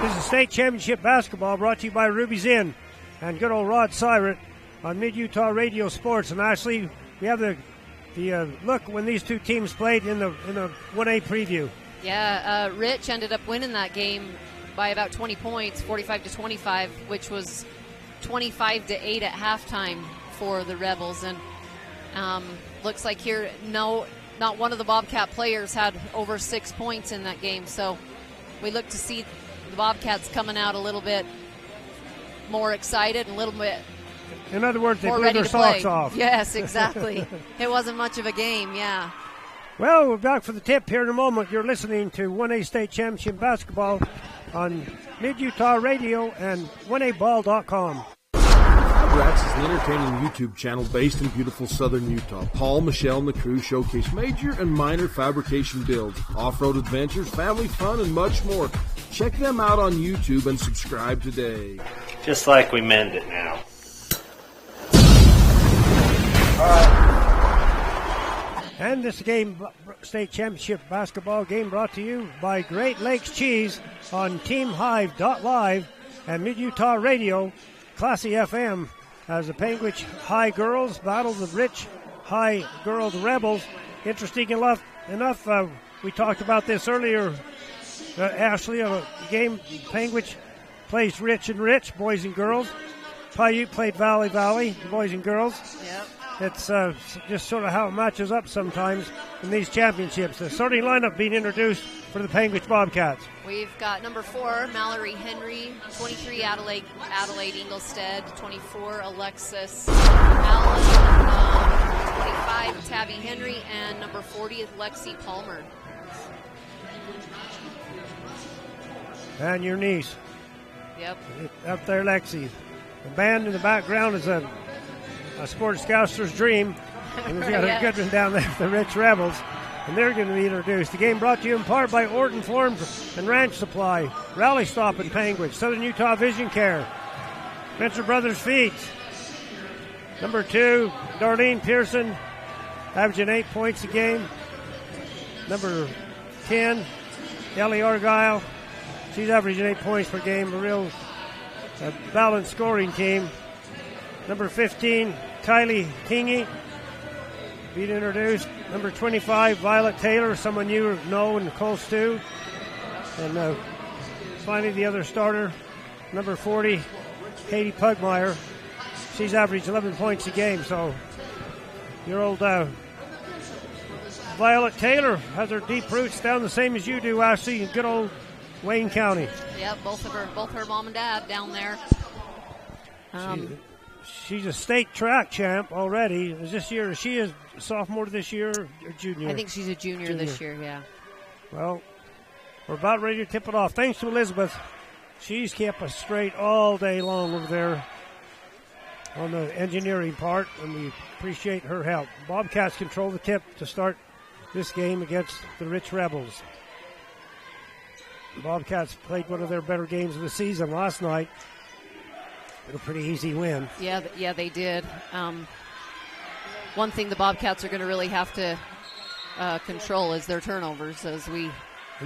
This is state championship basketball brought to you by Ruby's Inn and good old Rod Syrett on Mid-Utah Radio Sports. And actually, we have the look when these two teams played in the 1A preview. Yeah, Rich ended up winning that game by about 20 points, 45-25, which was 25-8 at halftime for the Rebels. And looks like here, not one of the Bobcat players had over 6 points in that game. So we look to see the Bobcats coming out a little bit more excited and a little bit in other words, they more blew ready their to play. socks off. Yes, exactly. It wasn't much of a game, yeah. Well, we're back for the tip here in a moment. You're listening to 1A State Championship Basketball on Mid-Utah Radio and 1aball.com. Rats is an entertaining YouTube channel based in beautiful southern Utah. Paul, Michelle, and the crew showcase major and minor fabrication builds, off-road adventures, family fun, and much more. Check them out on YouTube and subscribe today. Just like we meant it now. And this state championship basketball game brought to you by Great Lakes Cheese on TeamHive.live and Mid-Utah Radio, Classy FM, as the Panguitch High girls battle the Rich High girls Rebels. Interesting enough, we talked about this earlier, Ashley, a game Panguitch plays Rich and Rich, boys and girls. Paiute played Valley, boys and girls. Yep. It's just sort of how it matches up sometimes in these championships. The starting lineup being introduced for the Panguitch Bobcats. We've got number 4, Mallory Henry, 23, Adelaide Inglestead, 24, Alexis Allen, 25, Tabby Henry, and number 40, Lexi Palmer. And your niece. Yep. Up there, Lexi. The band in the background is a Sports Scouser's dream. And we've got a good one down there, the Rich Rebels. And they're going to be introduced. The game brought to you in part by Orton Farms and Ranch Supply, Rally Stop in Panguitch, Southern Utah Vision Care, Spencer Brothers Feeds. Number 2, Darlene Pearson, averaging 8 points a game. Number 10, Ellie Argyle. She's averaging 8 points per game, a real balanced scoring team. Number 15, Kylie Tingy, being introduced. Number 25, Violet Taylor, someone you know and close to. And finally, the other starter, number 40, Katie Pugmire. She's averaged 11 points a game, so your old Violet Taylor has her deep roots down the same as you do, Ashley, in good old Wayne County. Yep, both her mom and dad down there. She's a state track champ already. Is this year? Is she a sophomore this year or junior? I think she's a junior this year, yeah. Well, we're about ready to tip it off. Thanks to Elizabeth. She's kept us straight all day long over there on the engineering part, and we appreciate her help. Bobcats control the tip to start this game against the Rich Rebels. The Bobcats played one of their better games of the season last night. A pretty easy win. Yeah, they did. One thing the Bobcats are going to really have to control is their turnovers, and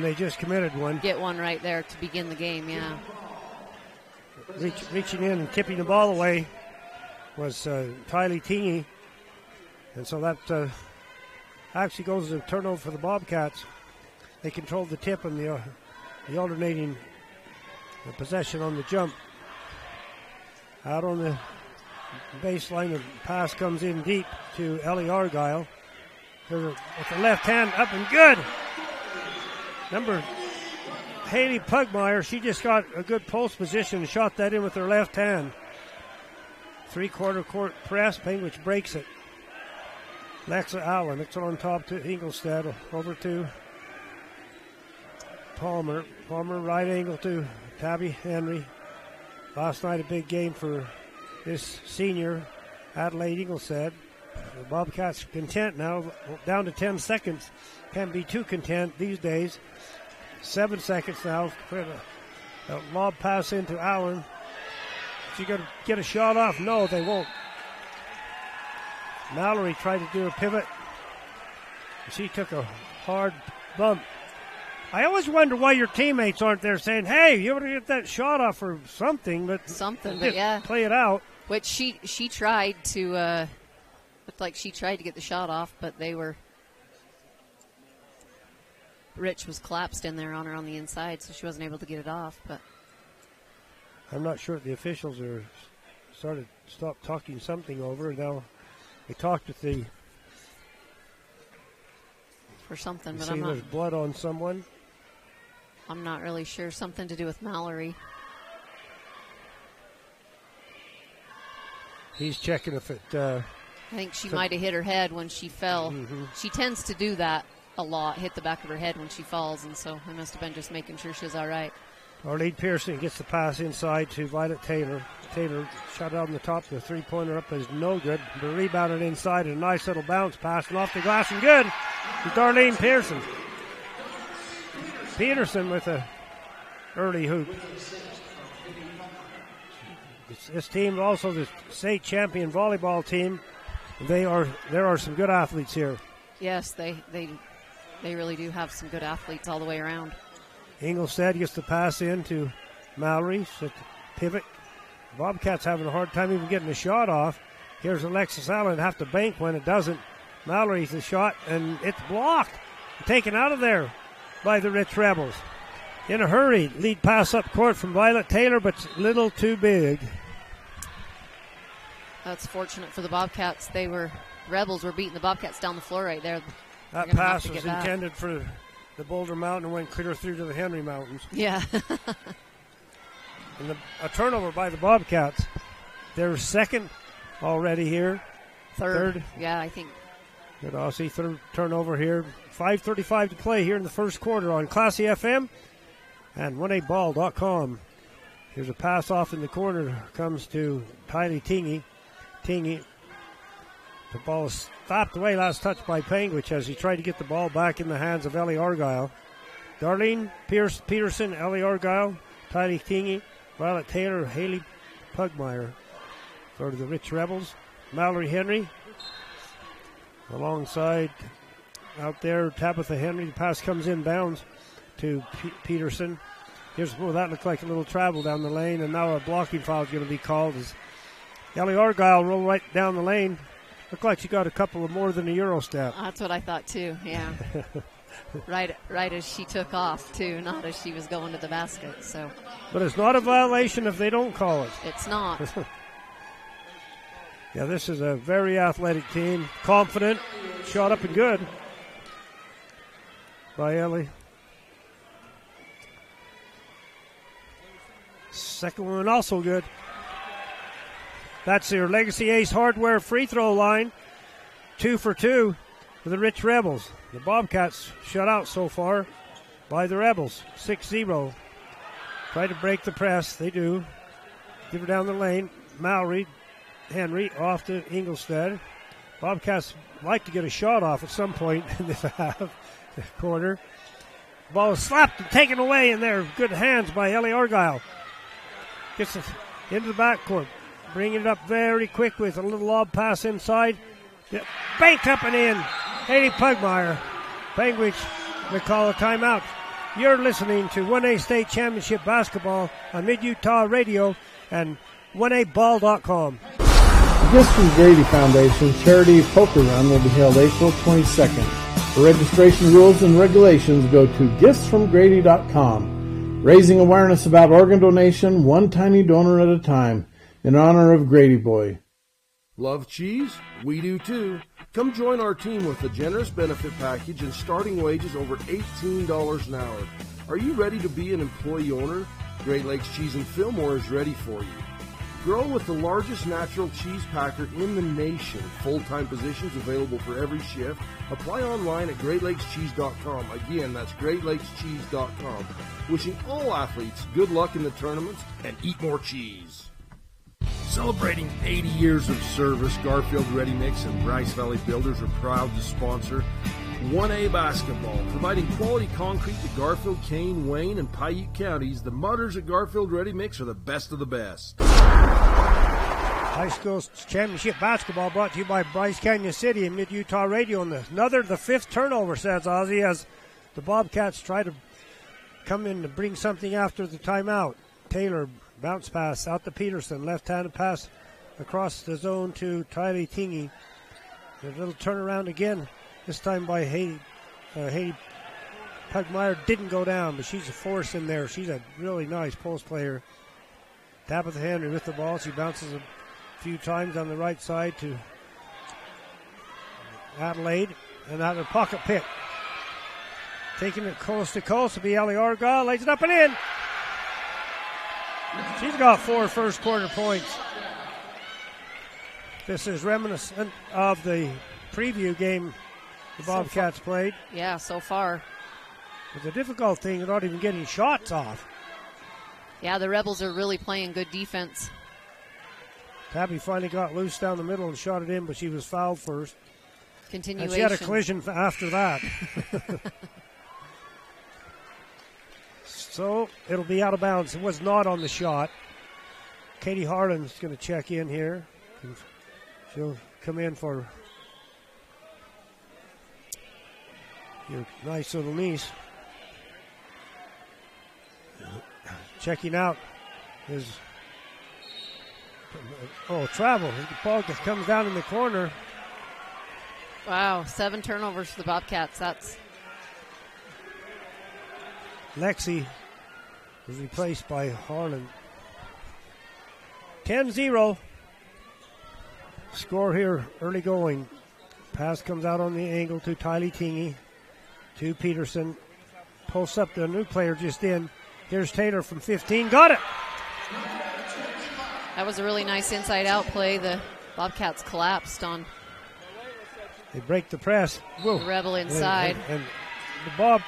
they just committed one. Get one right there to begin the game. Yeah. Reaching in and tipping the ball away was Tylee Tingy, and so that actually goes as a turnover for the Bobcats. They controlled the tip and the alternating possession on the jump. Out on the baseline, the pass comes in deep to Ellie Argyle. With the left hand up and good. Number Haley Pugmire, she just got a good post position and shot that in with her left hand. 3/4 court press, Panguitch breaks it. Lexa Allen, it's on top to Inglestead, over to Palmer. Palmer right angle to Tabby Henry. Last night a big game for this senior, Adelaide Inglestead. The Bobcats content now, down to 10 seconds. Can't be too content these days. 7 seconds now for a lob pass into Allen. She going to get a shot off? No, they won't. Mallory tried to do a pivot. She took a hard bump. I always wonder why your teammates aren't there saying, hey, you want to get that shot off or something. But yeah. Play it out. Which she tried to, looked like she tried to get the shot off, but Rich was collapsed in there on her on the inside, so she wasn't able to get it off. But I'm not sure if the officials are stopped talking something over. Now they talked with the for something, but see there's blood on someone. I'm not really sure. Something to do with Mallory. He's checking if it. I think she might have hit her head when she fell. Mm-hmm. She tends to do that a lot, hit the back of her head when she falls, and so I must have been just making sure she's all right. Arlene Pearson gets the pass inside to Violet Taylor. Taylor shot out on the top. The three-pointer up is no good. But rebounded inside, and a nice little bounce pass and off the glass and good to Darlene Pearson. Peterson with a early hoop. This team, also the state champion volleyball team, there are some good athletes here. Yes, they really do have some good athletes all the way around. Ingolstadt gets the pass in to Mallory. So pivot. Bobcats having a hard time even getting the shot off. Here's Alexis Allen, have to bank when it doesn't. Mallory's the shot, and it's blocked. Taken out of there by the Rich Rebels. In a hurry, lead pass up court from Violet Taylor, but a little too big. That's fortunate for the Bobcats. Rebels were beating the Bobcats down the floor right there. That pass was intended for the Boulder Mountain and went clear through to the Henry Mountains. Yeah. And a turnover by the Bobcats. They're second already here. Third. Yeah, I think. Good Aussie. Third turnover here. 5:35 to play here in the first quarter on Classy FM and 1aball.com. Here's a pass off in the corner. Comes to Tylee Tingy. Tingy. The ball is stopped away. Last touch by Panguitch as he tried to get the ball back in the hands of Ellie Argyle. Darlene Peterson, Ellie Argyle, Tylee Tingy, Violet Taylor, Haley Pugmire. Go to the Rich Rebels. Mallory Henry alongside out there, Tabitha Henry. The pass comes inbounds to Peterson. That looked like a little travel down the lane, and now a blocking foul is going to be called as Ellie Argyle rolled right down the lane. Looked like she got a couple of more than a Euro step. That's what I thought too, yeah. right as she took off too, not as she was going to the basket. So. But it's not a violation if they don't call it. It's not. Yeah, this is a very athletic team. Confident, shot up and good by Ellie. Second one also good. That's their Legacy Ace Hardware free throw line. 2 for 2 for the Rich Rebels. The Bobcats shut out so far by the Rebels. 6-0. Try to break the press. They do. Give her down the lane. Mallory Henry off to Ingolstadt. Bobcats like to get a shot off at some point in this half quarter. Ball is slapped and taken away in there. Good hands by Ellie Argyle. Gets it into the backcourt. Bringing it up very quick with a little lob pass inside. Banked up and in. Haley Pugmire. Panguitch will call a timeout. You're listening to 1A State Championship Basketball on Mid-Utah Radio and 1aball.com. The Gifts from Grady Foundation Charity Poker Run will be held April 22nd. For registration rules and regulations, go to giftsfromgrady.com. Raising awareness about organ donation, one tiny donor at a time, in honor of Grady Boy. Love cheese? We do too. Come join our team with a generous benefit package and starting wages over $18 an hour. Are you ready to be an employee owner? Great Lakes Cheese in Fillmore is ready for you. Grow with the largest natural cheese packer in the nation. Full-time positions available for every shift. Apply online at GreatLakesCheese.com. Again, that's GreatLakesCheese.com. Wishing all athletes good luck in the tournaments and eat more cheese. Celebrating 80 years of service, Garfield Ready Mix and Bryce Valley Builders are proud to sponsor 1A Basketball. Providing quality concrete to Garfield, Kane, Wayne, and Paiute counties, the mutters at Garfield Ready Mix are the best of the best. High School Championship Basketball brought to you by Bryce Canyon City and Mid-Utah Radio. And the fifth turnover, says Ozzy, as the Bobcats try to come in to bring something after the timeout. Taylor, bounce pass out to Peterson. Left-handed pass across the zone to Tylee Tingy. A little turnaround again, this time by Haiti Pugmire. Didn't go down, but she's a force in there. She's a really nice post player. Tabitha Henry with the ball. She bounces a few times on the right side to Adelaide. And out of the pocket pick. Taking it coast to coast to be Ellie Argyle. Lays it up and in. She's got 4 first quarter points. This is reminiscent of the preview game the Bobcats played. Yeah, so far. But the difficult thing is not even getting shots off. Yeah, the Rebels are really playing good defense. Tabby finally got loose down the middle and shot it in, but she was fouled first. Continuation. And she had a collision after that. So it'll be out of bounds. It was not on the shot. Katie Harlan's going to check in here. She'll come in for your nice little niece. Checking out is travel. The ball just comes down in the corner. Wow, 7 turnovers for the Bobcats. That's Lexi was replaced by Harlan. 10-0. Score here early going. Pass comes out on the angle to Tylee Tingy. To Peterson. Posts up the new player just in. Here's Taylor from 15. Got it! That was a really nice inside-out play. The Bobcats collapsed on They break the press. Whoa. the Rebel inside. And the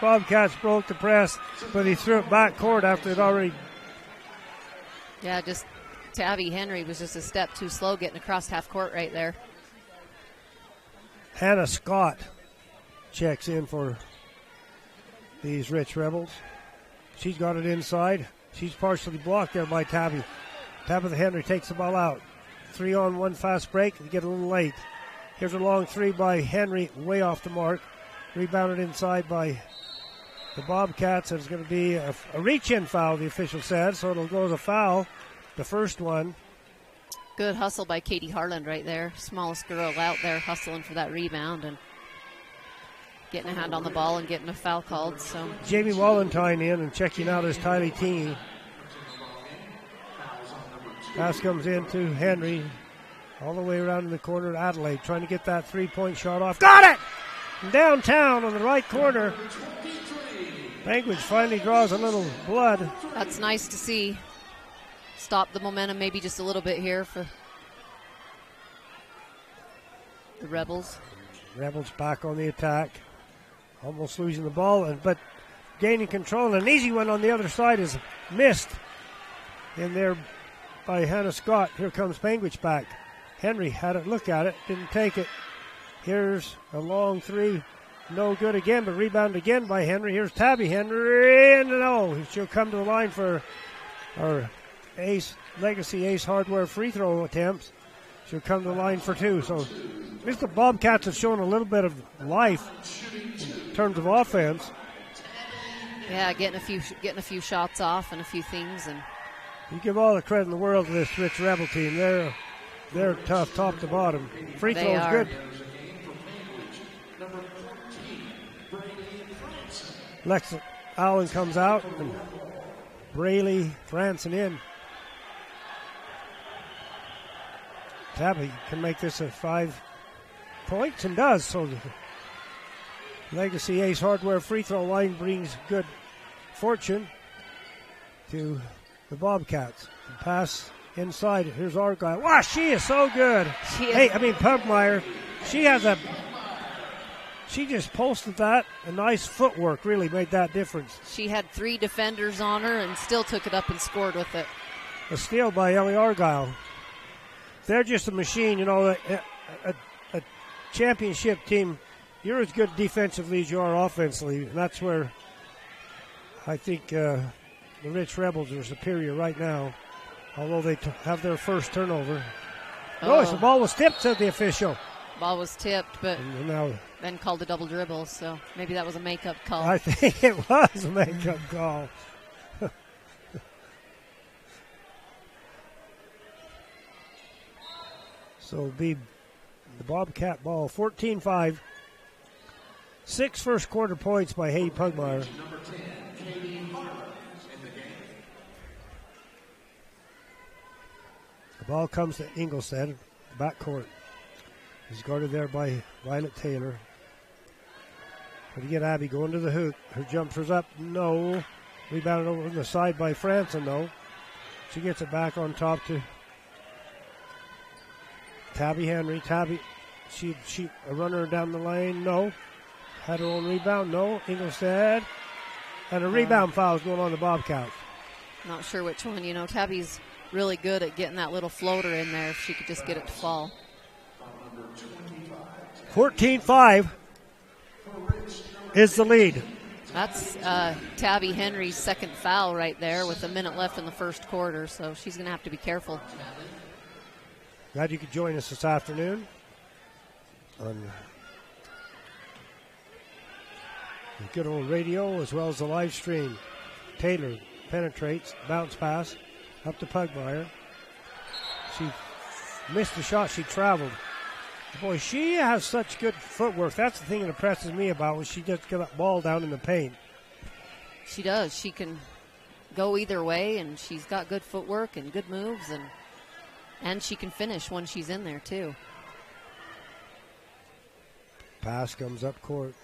Bobcats broke the press, but he threw it back court after it already. Yeah, just Tabby Henry was just a step too slow getting across half court right there. Hannah Scott checks in for these Rich Rebels. She's got it inside. She's partially blocked there by Tabby. Tabitha Henry takes the ball out. 3-on-1 fast break. They get a little late. Here's a long 3 by Henry, way off the mark. Rebounded inside by the Bobcats. It's going to be a reach-in foul, the official said, so it'll go as a foul, the first one. Good hustle by Katie Harland right there. Smallest girl out there hustling for that rebound and getting a hand on the ball and getting a foul called. So Jamie Wallentine in and checking out his Tylee Tingy. Pass comes in to Henry. All the way around in the corner to Adelaide, trying to get that 3-point shot off. Got it! Downtown on the right corner. Panguitch finally draws a little blood. that's nice to see. Stop the momentum maybe just a little bit here for the Rebels. Rebels back on the attack. Almost losing the ball, but gaining control. An easy one on the other side is missed in there by Hannah Scott. Here comes Panguitch back. Henry had it, look at it, didn't take it. Here's a long 3, no good again, but rebound again by Henry. Here's Tabby Henry, and no, she'll come to the line for our Legacy Ace Hardware free throw attempts. She'll come to the line for 2. So at least the Bobcats have shown a little bit of life in terms of offense. Yeah, getting a few shots off and a few things, and You give all the credit in the world to this Rich Rebel team. They're tough, top to bottom. Free They throw's are. good. Lex Allen comes out, and Braley Franson in. Tabby can make this a 5 points and does. So the Legacy Ace Hardware free throw line brings good fortune to the Bobcats. Pass inside. Here's Argyle. Wow, she is so good. Pugmire. She just posted that. A nice footwork really made that difference. she had 3 defenders on her and still took it up and scored with it. A steal by Ellie Argyle. They're just a machine, a championship team. You're as good defensively as you are offensively, and that's where I think the Rich Rebels are superior right now, although they have their first turnover. Notice the ball was tipped, said the official. Ball was tipped, but And now then called a double dribble, so maybe that was a makeup call. I think it was a makeup call. So it'll be the Bobcat ball, 14-5. 6 first quarter points by Hay Pugmire. The ball comes to Ingolstadt, backcourt. He's guarded there by Violet Taylor. Trying to get Abby going to the hoop. Her jumper's up. No. Rebounded over on the side by Franson, though. She gets it back on top to Tabby Henry. Tabby, she a runner down the lane. No. Had her own rebound. No. Ingolstadt. And a rebound foul is going on the Bobcats. Not sure which one. You know, Tabby's really good at getting that little floater in there if she could just get it to fall. 14-5 is the lead. That's Tabby Henry's second foul right there with a minute left in the first quarter, so she's going to have to be careful. Glad you could join us this afternoon on the good old radio as well as the live stream. Taylor penetrates, bounce pass up to Pugmire. She missed the shot. She traveled. Boy, she has such good footwork. That's the thing that impresses me about when she just get that ball down in the paint. She does. She can go either way, and she's got good footwork and good moves, and she can finish when she's in there, too. Pass comes up court.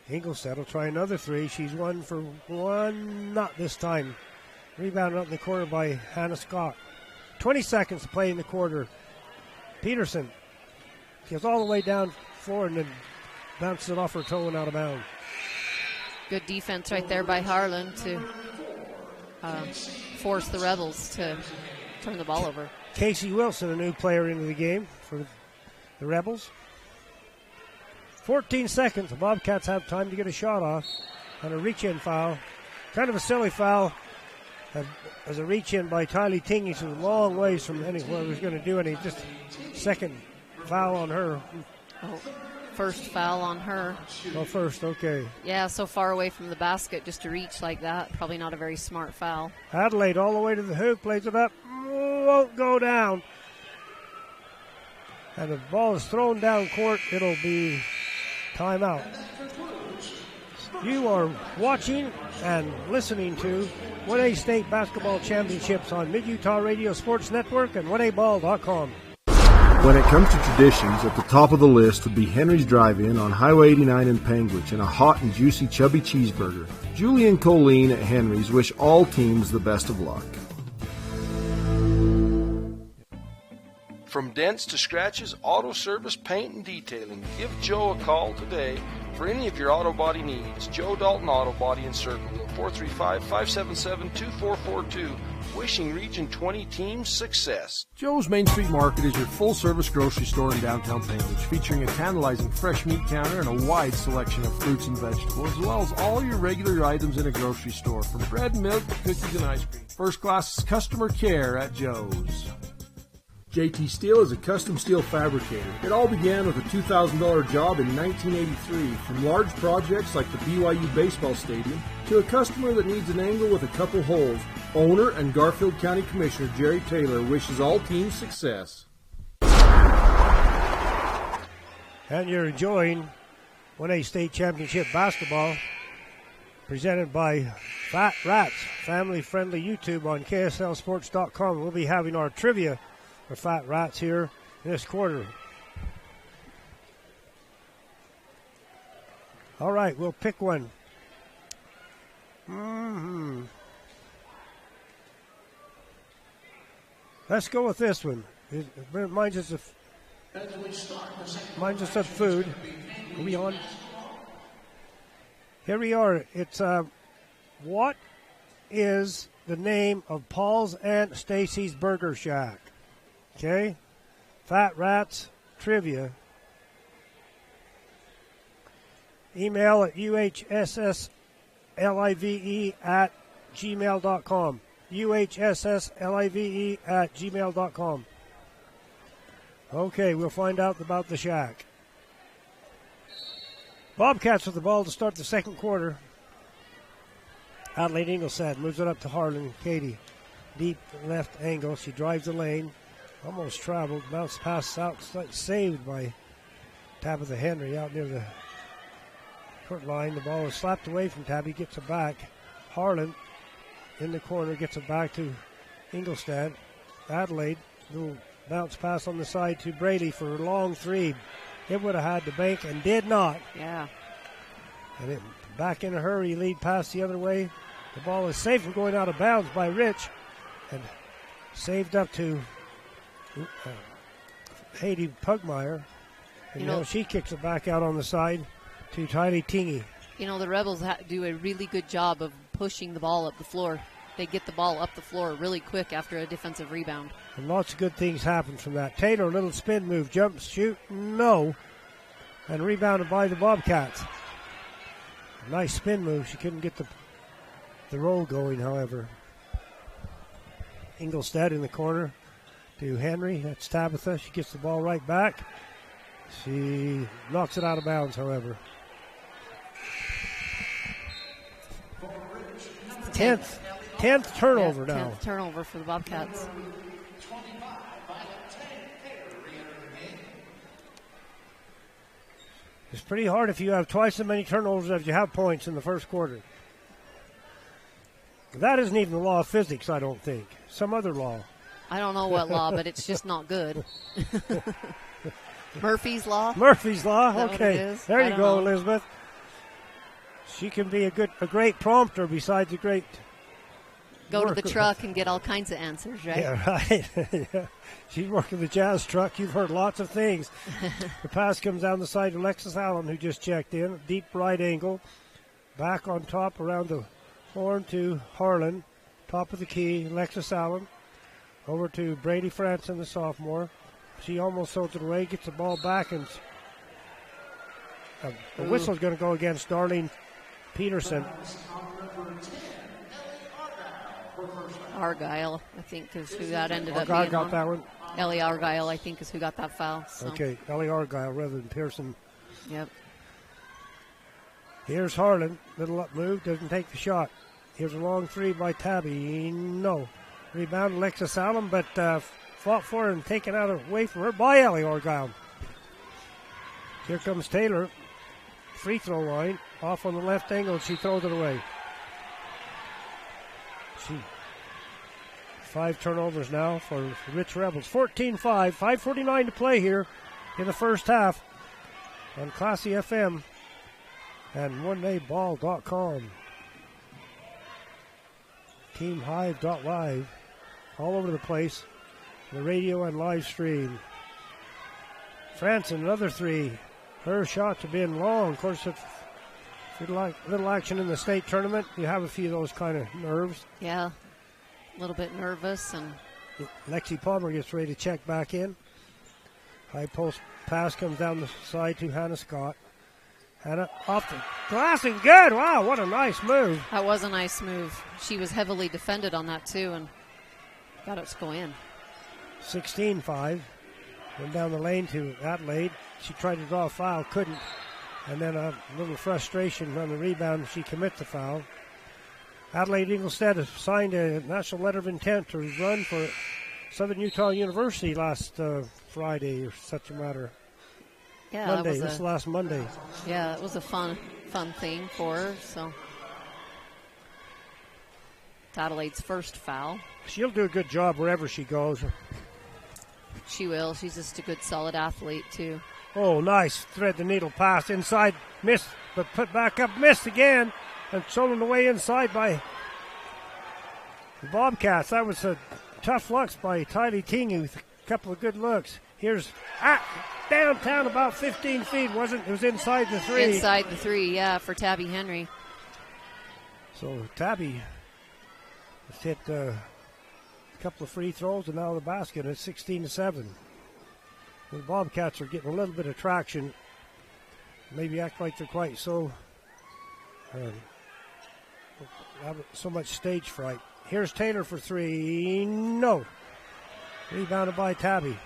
Ingolstadt will try another three. She's 1 for 1. Not this time. Rebounded up in the corner by Hannah Scott. 20 seconds to play in the quarter. Peterson gets all the way down floor and then bounces it off her toe and out of bounds. Good defense right there by Harlan to force the Rebels to turn the ball over. Casey Wilson, a new player into the game for the Rebels. 14 seconds. The Bobcats have time to get a shot off on a reach-in foul. Kind of a silly foul as a reach-in by Tylee Tingy. She's a long ways from anywhere was going to do any. Just second foul on her. Oh, first foul on her. Oh, first, okay. Yeah, so far away from the basket just to reach like that. Probably not a very smart foul. Adelaide all the way to the hoop, plays it up. Won't go down. And the ball is thrown down court. It'll be timeout. You are watching and listening to 1A State Basketball Championships on Mid-Utah Radio Sports Network and 1aball.com. When it comes to traditions, at the top of the list would be Henry's Drive-In on Highway 89 in Panguitch and a hot and juicy chubby cheeseburger. Julie and Colleen at Henry's wish all teams the best of luck. From dents to scratches, auto service, paint, and detailing, give Joe a call today for any of your auto body needs. Joe Dalton Auto Body in Circleville, 435-577-2442. Wishing Region 20 team success. Joe's Main Street Market is your full-service grocery store in downtown Panguitch, featuring a tantalizing fresh meat counter and a wide selection of fruits and vegetables, as well as all your regular items in a grocery store, from bread, milk, cookies, and ice cream. First-class customer care at Joe's. JT Steel is a custom steel fabricator. It all began with a $2,000 job in 1983, from large projects like the BYU baseball stadium to a customer that needs an angle with a couple holes. Owner and Garfield County Commissioner Jerry Taylor wishes all teams success. And you're enjoying 1A State Championship basketball presented by Fat Rats, family-friendly YouTube on KSLSports.com. We'll be having our trivia for Fat Rats here in this quarter. All right, we'll pick one. Let's go with this one. It reminds us of food. Are we on? Here we are. It's what is the name of Paul's Aunt Stacy's Burger Shack? Okay, Fat Rats Trivia. Email at uhsslive@gmail.com. uhsslive@gmail.com. Okay, we'll find out about the shack. Bobcats with the ball to start the second quarter. Adelaide Ingolstadt moves it up to Harlan. Katie, deep left angle. She drives the lane. Almost traveled. Bounce pass out. Saved by Tabitha Henry out near the court line. The ball is slapped away from Tabby. Gets it back. Harlan in the corner. Gets it back to Ingolstadt. Adelaide. Little bounce pass on the side to Brady for a long three. It would have had to bank and did not. Yeah. And it back in a hurry, lead pass the other way. The ball is safe from going out of bounds by Rich and saved up to Haiti Pugmire. And now she kicks it back out on the side to Tylee Tingy. You know, the Rebels do a really good job of pushing the ball up the floor. They get the ball up the floor really quick after a defensive rebound. And lots of good things happen from that. Taylor, a little spin move, jump, shoot, no. And rebounded by the Bobcats. Nice spin move. She couldn't get the roll going, however. Ingolstadt in the corner to Henry. That's Tabitha. She gets the ball right back. She knocks it out of bounds, however. 10th turnover now. 10th turnover for the Bobcats. It's pretty hard if you have twice as many turnovers as you have points in the first quarter. That isn't even the law of physics, I don't think. Some other law. I don't know what law, but it's just not good. Murphy's Law? Murphy's Law, okay. There you go, know. Elizabeth. She can be a great prompter besides a great Go worker. to the truck and get all kinds of answers, right? Yeah, right. Yeah. She's working the Jazz truck. You've heard lots of things. The pass comes down the side to Alexis Allen, who just checked in. Deep right angle. Back on top around the horn to Harlan. Top of the key, Alexis Allen. Over to Brady Franson, the sophomore. She almost throws it away, gets the ball back, and the whistle's going to go against Darlene Peterson. Argyle, I think, is who that ended up Argyle being got on. that one. Ellie Argyle, I think, is who got that foul. So. Okay, Ellie Argyle rather than Pearson. Yep. Here's Harlan. Little up move, doesn't take the shot. Here's a long three by Tabby. No. Rebound Alexis Allen, but fought for and taken out away from her by Ellie Argyle. Here comes Taylor. Free throw line. Off on the left angle. She throws it away. 5 turnovers now for the Rich Rebels. 14-5. 5:49 to play here in the first half on Classy FM and onedayball.com. Teamhive.live. All over the place. The radio and live stream. Franson, another three. Her shots have been long. Of course, if you'd like little action in the state tournament, you have a few of those kind of nerves. Yeah, a little bit nervous. And Lexi Palmer gets ready to check back in. High post pass comes down the side to Hannah Scott. Hannah off the glass and good. Wow, what a nice move. that was a nice move. She was heavily defended on that, too, and got it to go in. 16-5. Went down the lane to Adelaide. She tried to draw a foul, couldn't. And then a little frustration on the rebound. She commits the foul. Adelaide Ingolstadt has signed a national letter of intent to run for Southern Utah University last Friday or such a matter. Yeah, Monday. This is last Monday. Yeah, it was a fun thing for her. So it's Adelaide's first foul. She'll do a good job wherever she goes. She will. She's just a good, solid athlete, too. Oh, nice thread the needle pass inside, missed, but put back up, missed again, and stolen away inside by the Bobcats. That was a tough looks by Tylee Tingy with a couple of good looks. Here's downtown about 15 feet, wasn't it? It was inside the three. Inside the three, yeah, for Tabby Henry. So Tabby has hit a couple of free throws and now the basket at 16-7. The Bobcats are getting a little bit of traction. Maybe act like they're quite so much stage fright. Here's Taylor for three. No. Rebounded by Tabby.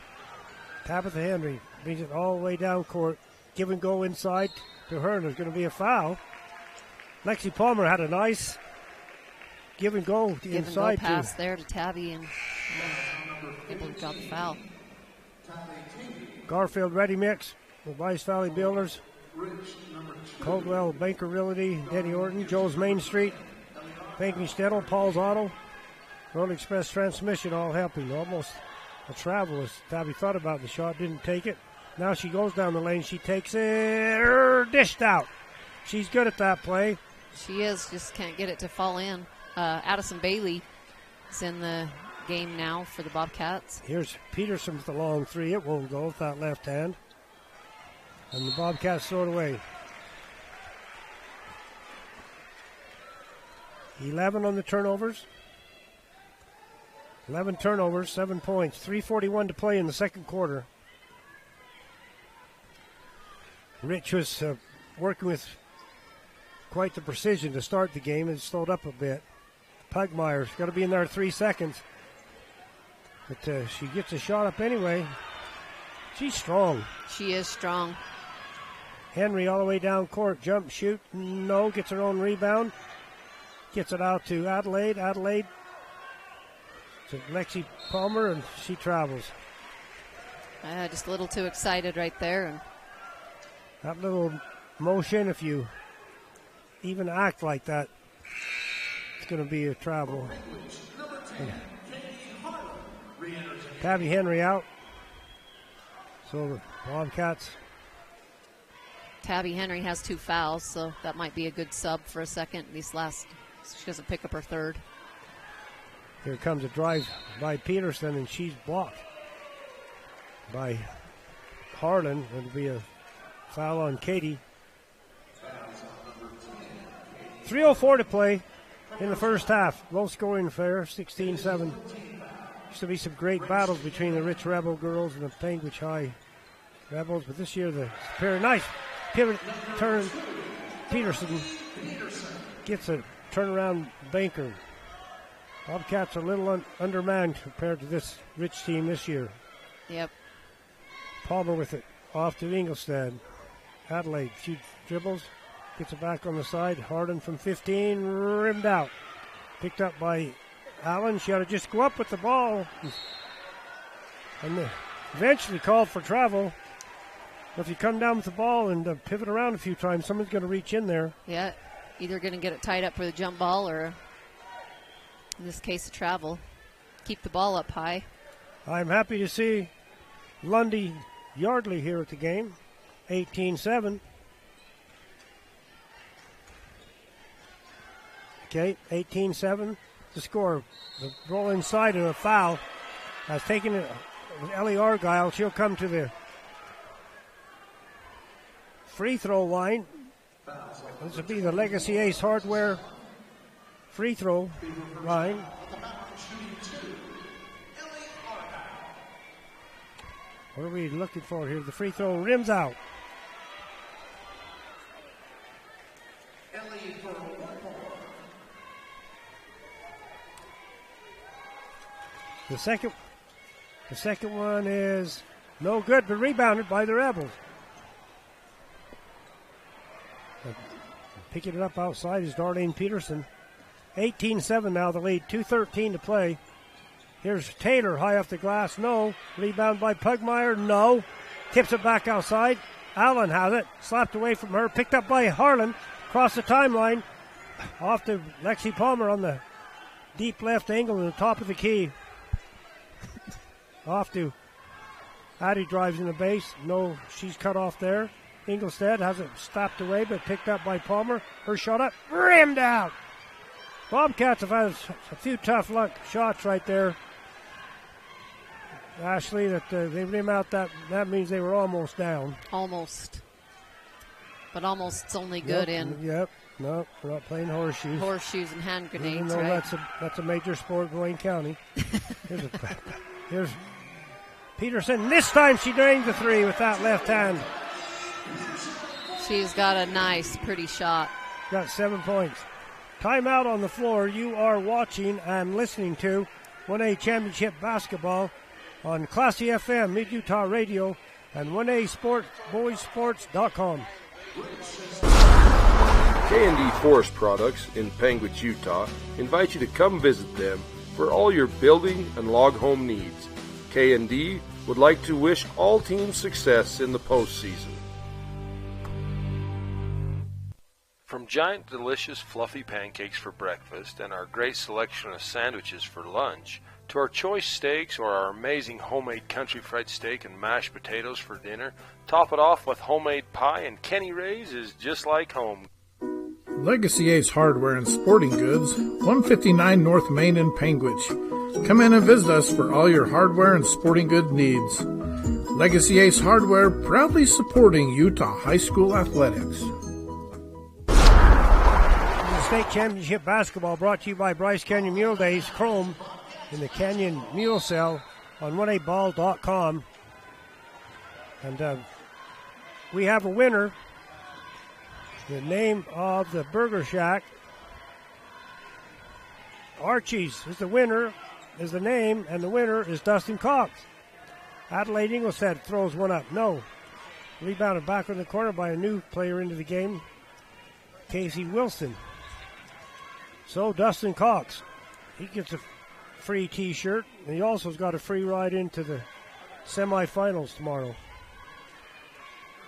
Tabitha Henry brings it all the way down court. Give and go inside to her, and there's going to be a foul. Lexi Palmer had a nice give and go inside pass there to Tabby, and able to drop the foul. Garfield Ready Mix, the Vice Valley Builders, Caldwell Banker Realty, Denny Orton, Joe's Main Street, Panguitch Dental, Paul's Auto, Road Express Transmission, all helping. Almost a travel as Tabby thought about the shot, didn't take it. Now she goes down the lane, she takes it, dished out. She's good at that play. She is, just can't get it to fall in. Addison Bailey is in the game now for the Bobcats. Here's Peterson with the long three. It won't go with that left hand. And the Bobcats throw it away. 11 on the turnovers. 11 turnovers, 7 points. 3:41 to play in the second quarter. Rich was working with quite the precision to start the game and slowed up a bit. Pugmire's got to be in there 3 seconds. But she gets a shot up anyway. She's strong. She is strong. Henry all the way down court. Jump, shoot. No. Gets her own rebound. Gets it out to Adelaide. Adelaide to Lexi Palmer, and she travels. Just a little too excited right there. And that little motion, if you even act like that, it's going to be a travel. Tabby Henry out. So the Bobcats. Tabby Henry has 2 fouls, so that might be a good sub for a second. She doesn't pick up her third. Here comes a drive by Peterson, and she's blocked by Harlan. It'll be a foul on Katie. 3:04 to play in the first half. Low scoring affair, 16-7. Used to be some great battles between the Rich Rebel girls and the Panguitch High Rebels, but this year the pair nice pivot turn. Peterson gets a turnaround banker. Bobcats are a little undermanned compared to this Rich team this year. Yep. Palmer with it off to Ingolstadt. Adelaide, she dribbles, gets it back on the side. Harden from 15, rimmed out. Picked up by Allen. She ought to just go up with the ball. And eventually called for travel. If you come down with the ball and pivot around a few times, someone's going to reach in there. Yeah, either going to get it tied up for the jump ball or, in this case, a travel. Keep the ball up high. I'm happy to see Lundy Yardley here at the game. 18-7. Okay, 18-7. The score. The roll inside and a foul. Has taken it. Ellie Argyle. She'll come to the free throw line. This will be the Legacy Ace Hardware free throw line. What are we looking for here? The free throw rims out. The second one is no good, but rebounded by the Rebels. Picking it up outside is Darlene Peterson. 18-7 now the lead. 2:13 to play. Here's Taylor high off the glass. No. Rebound by Pugmire. No. Tips it back outside. Allen has it. Slapped away from her. Picked up by Harlan. Across the timeline. Off to Lexi Palmer on the deep left angle in the top of the key. Off to Addie drives in the base. No, she's cut off there. Ingolstadt has it stopped away, but picked up by Palmer. Her shot up, rimmed out. Bobcats have had a few tough luck shots right there. Ashley, that they rim out, that means they were almost down. Almost. But almost's only good in. Yep. No, we're not playing horseshoes. Horseshoes and hand grenades, even though right? That's a major sport in Wayne County. Here's Peterson. This time she drains the three with that left hand. She's got a nice, pretty shot. Got 7 points. Timeout on the floor. You are watching and listening to 1A Championship Basketball on Classy FM, Mid-Utah Radio, and 1ASportsBoysSports.com. K&D Forest Products in Panguitch, Utah invite you to come visit them for all your building and log home needs. K&D would like to wish all teams success in the postseason. From giant, delicious, fluffy pancakes for breakfast and our great selection of sandwiches for lunch, to our choice steaks or our amazing homemade country fried steak and mashed potatoes for dinner, top it off with homemade pie, and Kenny Ray's is just like home. Legacy Ace Hardware and Sporting Goods, 159 North Main in Panguitch. Come in and visit us for all your hardware and sporting good needs. Legacy Ace Hardware, proudly supporting Utah High School athletics. State Championship Basketball brought to you by Bryce Canyon Mule Days Chrome in the Canyon Mule Cell on 1aball.com. And we have a winner. The name of the Burger Shack. Archie's is the winner, is the name, and the winner is Dustin Cox. Adelaide Ingolstadt throws one up. No. Rebounded back in the corner by a new player into the game, Casey Wilson. So Dustin Cox, he gets a free T-shirt, and he also has got a free ride into the semifinals tomorrow.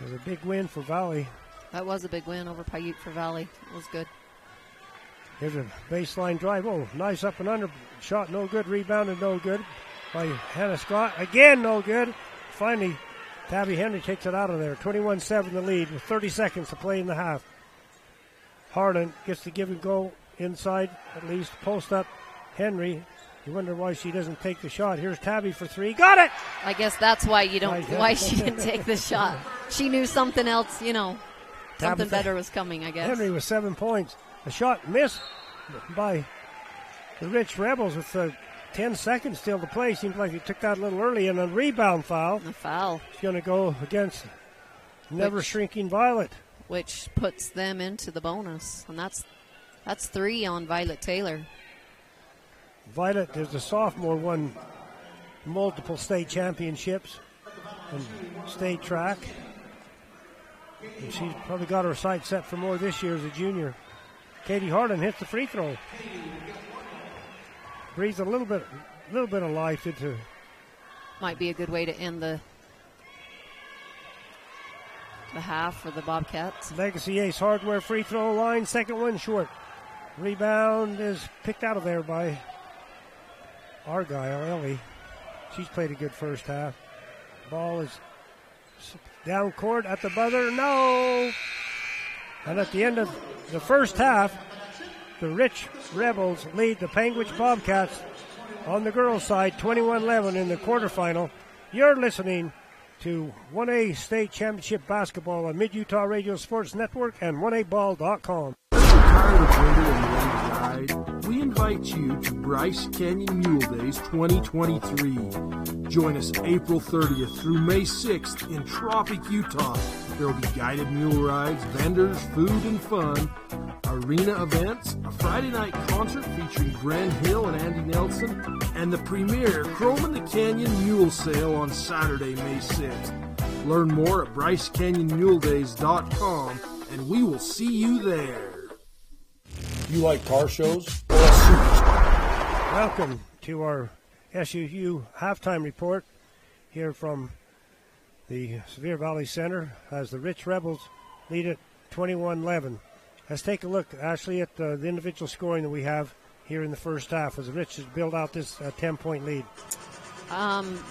It was a big win for Valley. That was a big win over Paiute for Valley. It was good. Here's a baseline drive. Oh, nice up and under. Shot no good. Rebounded no good by Hannah Scott. Again no good. Finally, Tabby Henry takes it out of there. 21-7 the lead with 30 seconds to play in the half. Harlan gets the give and go inside, at least. Post up Henry. You wonder why she doesn't take the shot. Here's Tabby for three. Got it! I guess that's why why she didn't take the shot. She knew something else, something better was coming, I guess. Henry with 7 points. A shot missed by the Rich Rebels with 10 seconds still to play. Seems like he took that a little early, and a rebound foul. A foul. It's going to go against Never Shrinking Violet. Which puts them into the bonus, and that's 3 on Violet Taylor. Violet is a sophomore, won multiple state championships and state track. And she's probably got her sights set for more this year as a junior. Katie Harlan hits the free throw. Breathes a little bit of life into. Might be a good way to end the half for the Bobcats. Legacy Ace Hardware free throw line, second one short. Rebound is picked out of there by Argyle, Ellie. She's played a good first half. Ball is down court at the buzzer. No! And at the end of the first half, the Rich Rebels lead the Panguitch Bobcats on the girls' side, 21-11 in the quarterfinal. You're listening to 1A State Championship Basketball on Mid-Utah Radio Sports Network and 1aball.com. Tired of waiting in the ride? We invite you to Bryce Canyon Mule Days 2023. Join us April 30th through May 6th in Tropic, Utah. There will be guided mule rides, vendors, food and fun, arena events, a Friday night concert featuring Gren Hill and Andy Nelson, and the premier Chrome in the Canyon Mule Sale on Saturday, May 6th. Learn more at BryceCanyonMuleDays.com, and we will see you there. You like car shows? Welcome to our SUU halftime report here from the Sevier Valley Center as the Rich Rebels lead it 21-11. Let's take a look, Ashley, at the individual scoring that we have here in the first half as the Rich has built out this 10-point lead.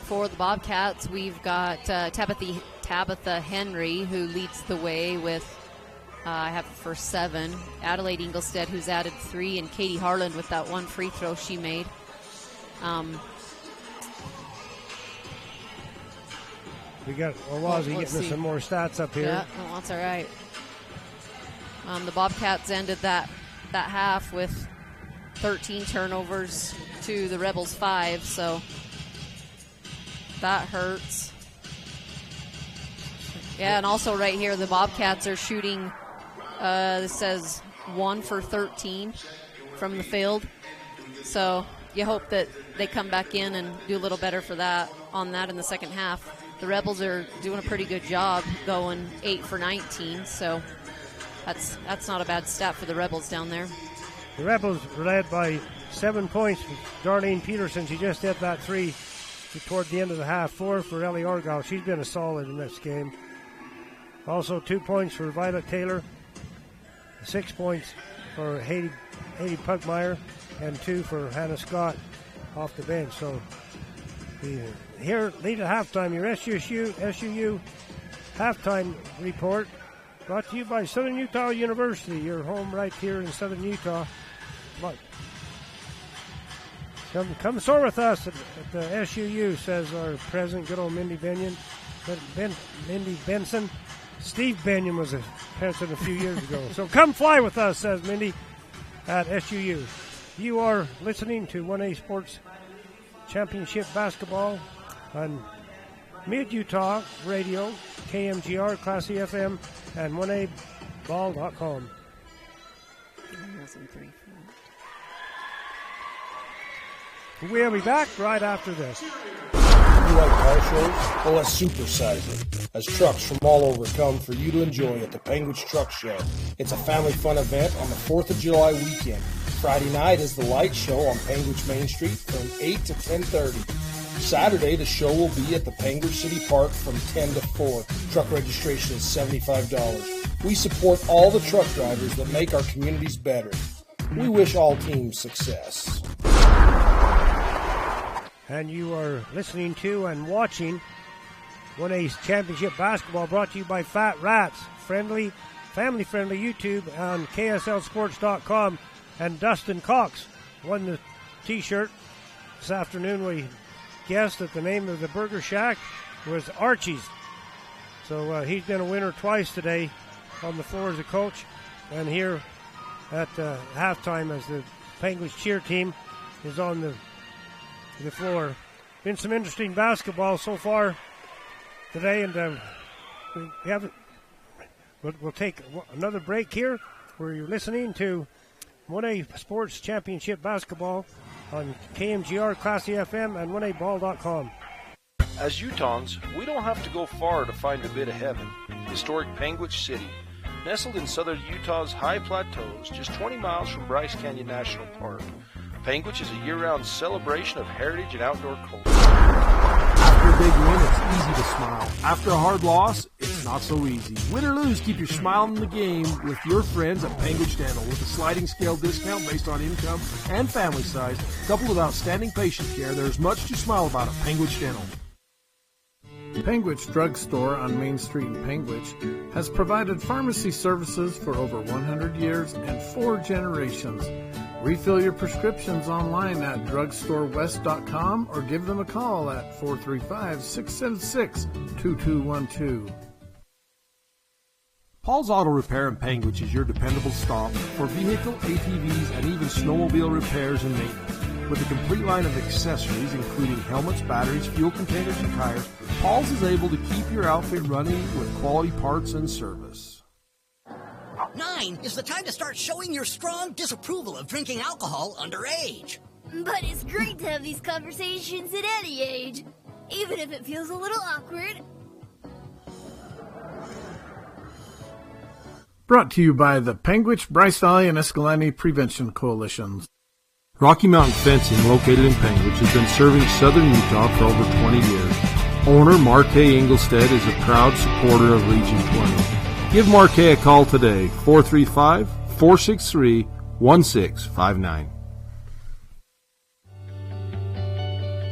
For the Bobcats, we've got Tabitha Henry, who leads the way with I have for 7. Adelaide Ingolstadt, who's added 3, and Katie Harlan with that one free throw she made. We got Owazi getting us some more stats up here. Yeah, well, that's all right. The Bobcats ended that half with 13 turnovers to the Rebels 5, so that hurts. Yeah, and also right here, the Bobcats are shooting, this says 1 for 13 from the field. So you hope that they come back in and do a little better for that in the second half. The Rebels are doing a pretty good job going 8 for 19, so that's not a bad stat for the Rebels down there. The Rebels were led by 7 points for Darlene Peterson. She just hit that 3 toward the end of the half. 4 for Ellie Argyle. She's been a solid in this game. Also 2 points for Violet Taylor. 6 points for Haiti Pugmire. And 2 for Hannah Scott off the bench. So here, lead at halftime, your SUU halftime report brought to you by Southern Utah University, your home right here in Southern Utah. Come soar with us at the SUU, says our president, good old Mindy Benyon. Mindy Benson. Steve Benyon was a president a few years ago. So come fly with us, says Mindy, at SUU. You are listening to 1A Sports Championship Basketball on Mid-Utah Radio, KMGR, Classy FM, and 1aball.com. We'll be back right after this. You like car shows? Well, let's supersize it, as trucks from all over come for you to enjoy at the Panguitch Truck Show. It's a family fun event on the 4th of July weekend. Friday night is the light show on Panguitch Main Street from 8 to 10:30. Saturday, the show will be at the Panguitch City Park from 10 to 4. Truck registration is $75. We support all the truck drivers that make our communities better. We wish all teams success. And you are listening to and watching 1A's Championship Basketball, brought to you by Fat Rats, family-friendly YouTube on KSLSports.com. And Dustin Cox won the T-shirt this afternoon. We guessed that the name of the Burger Shack was Archie's. So he's been a winner twice today on the floor as a coach, and here at halftime as the Panguitch cheer team is on the floor. Been some interesting basketball so far today, and we'll take another break here where you're listening to 1A Sports Championship Basketball on KMGR, Classy FM, and 1aball.com. As Utahns, we don't have to go far to find a bit of heaven. Historic Panguitch City, nestled in southern Utah's high plateaus, just 20 miles from Bryce Canyon National Park. Panguitch is a year-round celebration of heritage and outdoor culture. After a big win, it's easy to smile. After a hard loss, it's not so easy. Win or lose, keep your smile in the game with your friends at Panguitch Dental. With a sliding scale discount based on income and family size, coupled with outstanding patient care, there's much to smile about at Panguitch Dental. Panguitch Drug Store on Main Street in Panguitch has provided pharmacy services for over 100 years and 4 generations. Refill your prescriptions online at drugstorewest.com or give them a call at 435-676-2212. Paul's Auto Repair in Panguitch is your dependable stop for vehicle, ATVs, and even snowmobile repairs and maintenance. With a complete line of accessories, including helmets, batteries, fuel containers, and tires, Paul's is able to keep your outfit running with quality parts and service. 9 is the time to start showing your strong disapproval of drinking alcohol underage. But it's great to have these conversations at any age, even if it feels a little awkward. Brought to you by the Panguitch, Bryce Valley, and Escalante Prevention Coalitions. Rocky Mountain Fencing, located in Panguitch, has been serving southern Utah for over 20 years. Owner Marquet Engelstead is a proud supporter of Region 20. Give Marquet a call today, 435-463-1659.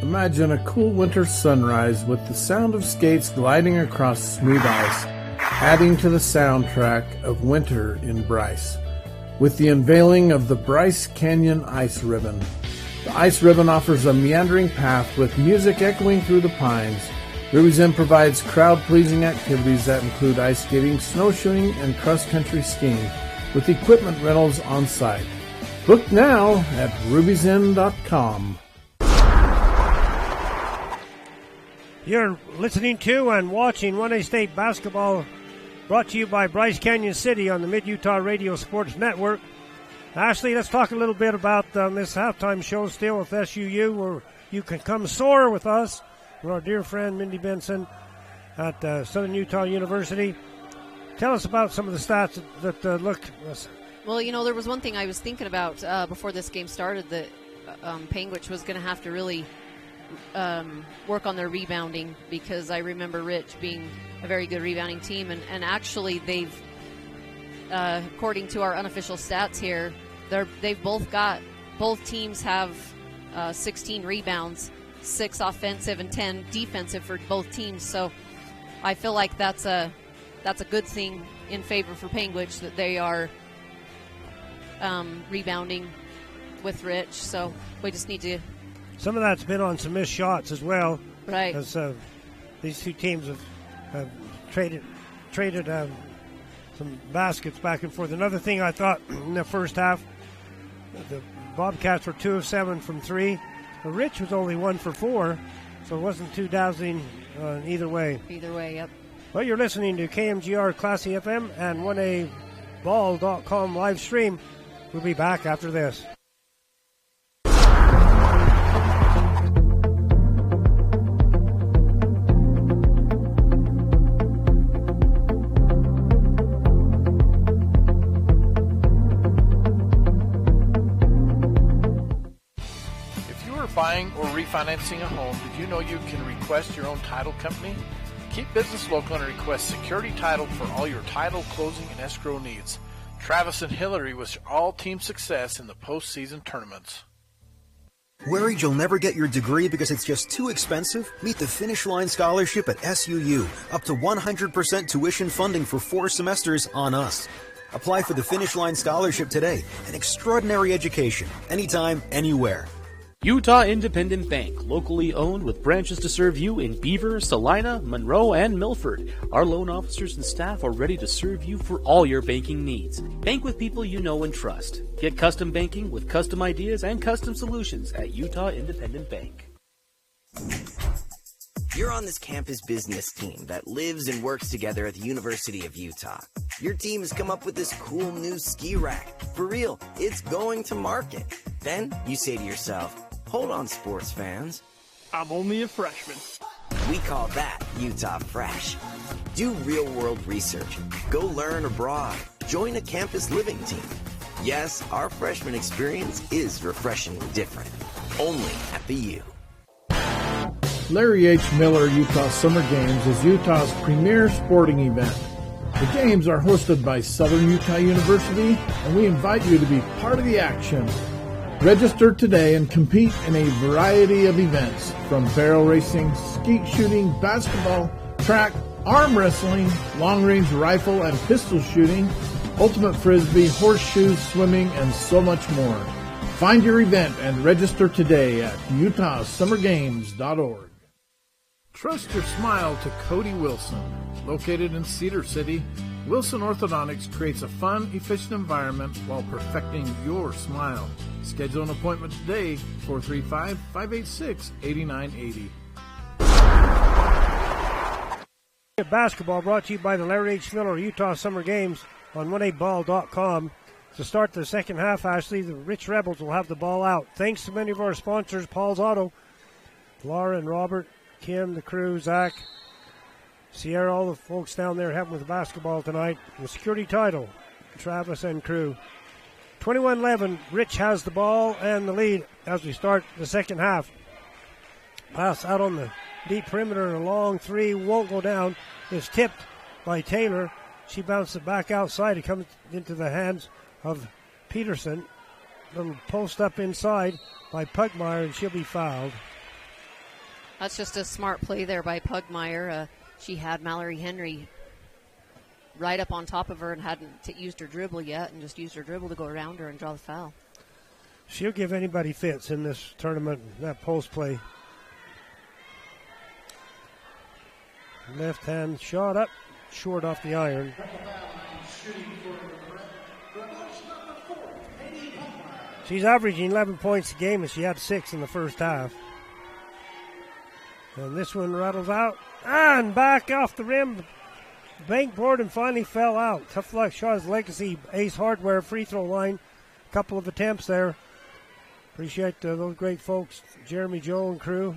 Imagine a cool winter sunrise with the sound of skates gliding across smooth ice, adding to the soundtrack of winter in Bryce. With the unveiling of the Bryce Canyon Ice Ribbon. The Ice Ribbon offers a meandering path with music echoing through the pines. Ruby's Inn provides crowd-pleasing activities that include ice skating, snowshoeing, and cross-country skiing, with equipment rentals on site. Book now at ruby'sinn.com. You're listening to and watching 1A State Basketball, brought to you by Bryce Canyon City on the Mid-Utah Radio Sports Network. Ashley, let's talk a little bit about this halftime show still with SUU, where you can come soar with us, with our dear friend Mindy Benson at Southern Utah University. Tell us about some of the stats that look. Well, there was one thing I was thinking about before this game started, that Panguitch was going to have to really work on their rebounding, because I remember Rich being a very good rebounding team, and actually they've, according to our unofficial stats here, both teams have 16 rebounds, 6 offensive and 10 defensive for both teams. So I feel like that's a good thing in favor for Panguitch, that they are rebounding with Rich. So we just need to. Some of that's been on some missed shots as well. Right. As these two teams have traded some baskets back and forth. Another thing I thought in the first half, the Bobcats were 2 of 7 from 3. Rich was only 1 for 4, so it wasn't too dazzling either way. Either way, yep. Well, you're listening to KMGR Classy FM and 1aball.com live stream. We'll be back after this. Buying or refinancing a home, did you know you can request your own title company? Keep business local and request security title for all your title, closing, and escrow needs. Travis and Hillary wish all team success in the postseason tournaments. Worried you'll never get your degree because it's just too expensive? Meet the Finish Line Scholarship at SUU. Up to 100% tuition funding for 4 semesters on us. Apply for the Finish Line Scholarship today. An extraordinary education. Anytime, anywhere. Utah Independent Bank, locally owned with branches to serve you in Beaver, Salina, Monroe, and Milford. Our loan officers and staff are ready to serve you for all your banking needs. Bank with people you know and trust. Get custom banking with custom ideas and custom solutions at Utah Independent Bank. You're on this campus business team that lives and works together at the University of Utah. Your team has come up with this cool new ski rack. For real, it's going to market. Then you say to yourself, hold on, sports fans. I'm only a freshman. We call that Utah Fresh. Do real-world research. Go learn abroad. Join a campus living team. Yes, our freshman experience is refreshingly different. Only at the U. Larry H. Miller Utah Summer Games is Utah's premier sporting event. The games are hosted by Southern Utah University, and we invite you to be part of the action. Register today and compete in a variety of events, from barrel racing, skeet shooting, basketball, track, arm wrestling, long-range rifle and pistol shooting, ultimate frisbee, horseshoes, swimming, and so much more. Find your event and register today at utahsummergames.org. Trust your smile to Cody Wilson. Located in Cedar City, Wilson Orthodontics creates a fun, efficient environment while perfecting your smile. Schedule an appointment today, 435-586-8980. Basketball brought to you by the Larry H. Miller Utah Summer Games on 1aball.com. To start the second half, Ashley, the Rich Rebels will have the ball out. Thanks to many of our sponsors, Paul's Auto, Laura and Robert, Kim, the crew, Zach, Sierra, all the folks down there helping with the basketball tonight. The security title, Travis and crew. 21-11, Rich has the ball and the lead as we start the second half. Pass out on the deep perimeter, a long three, won't go down. It's tipped by Taylor. She bounced it back outside. It comes into the hands of Peterson. Little post up inside by Pugmire, and she'll be fouled. That's just a smart play there by Pugmire. She had Mallory Henry right up on top of her and hadn't used her dribble yet, and just used her dribble to go around her and draw the foul. She'll give anybody fits in this tournament, that post play. Left hand shot up, short off the iron. She's averaging 11 points a game, and she had 6 in the first half. And this one rattles out, and back off the rim. Bank board and finally fell out. Tough luck. Shaw's Legacy Ace Hardware free throw line. couple of attempts there. Appreciate those great folks, Jeremy, Joe, and crew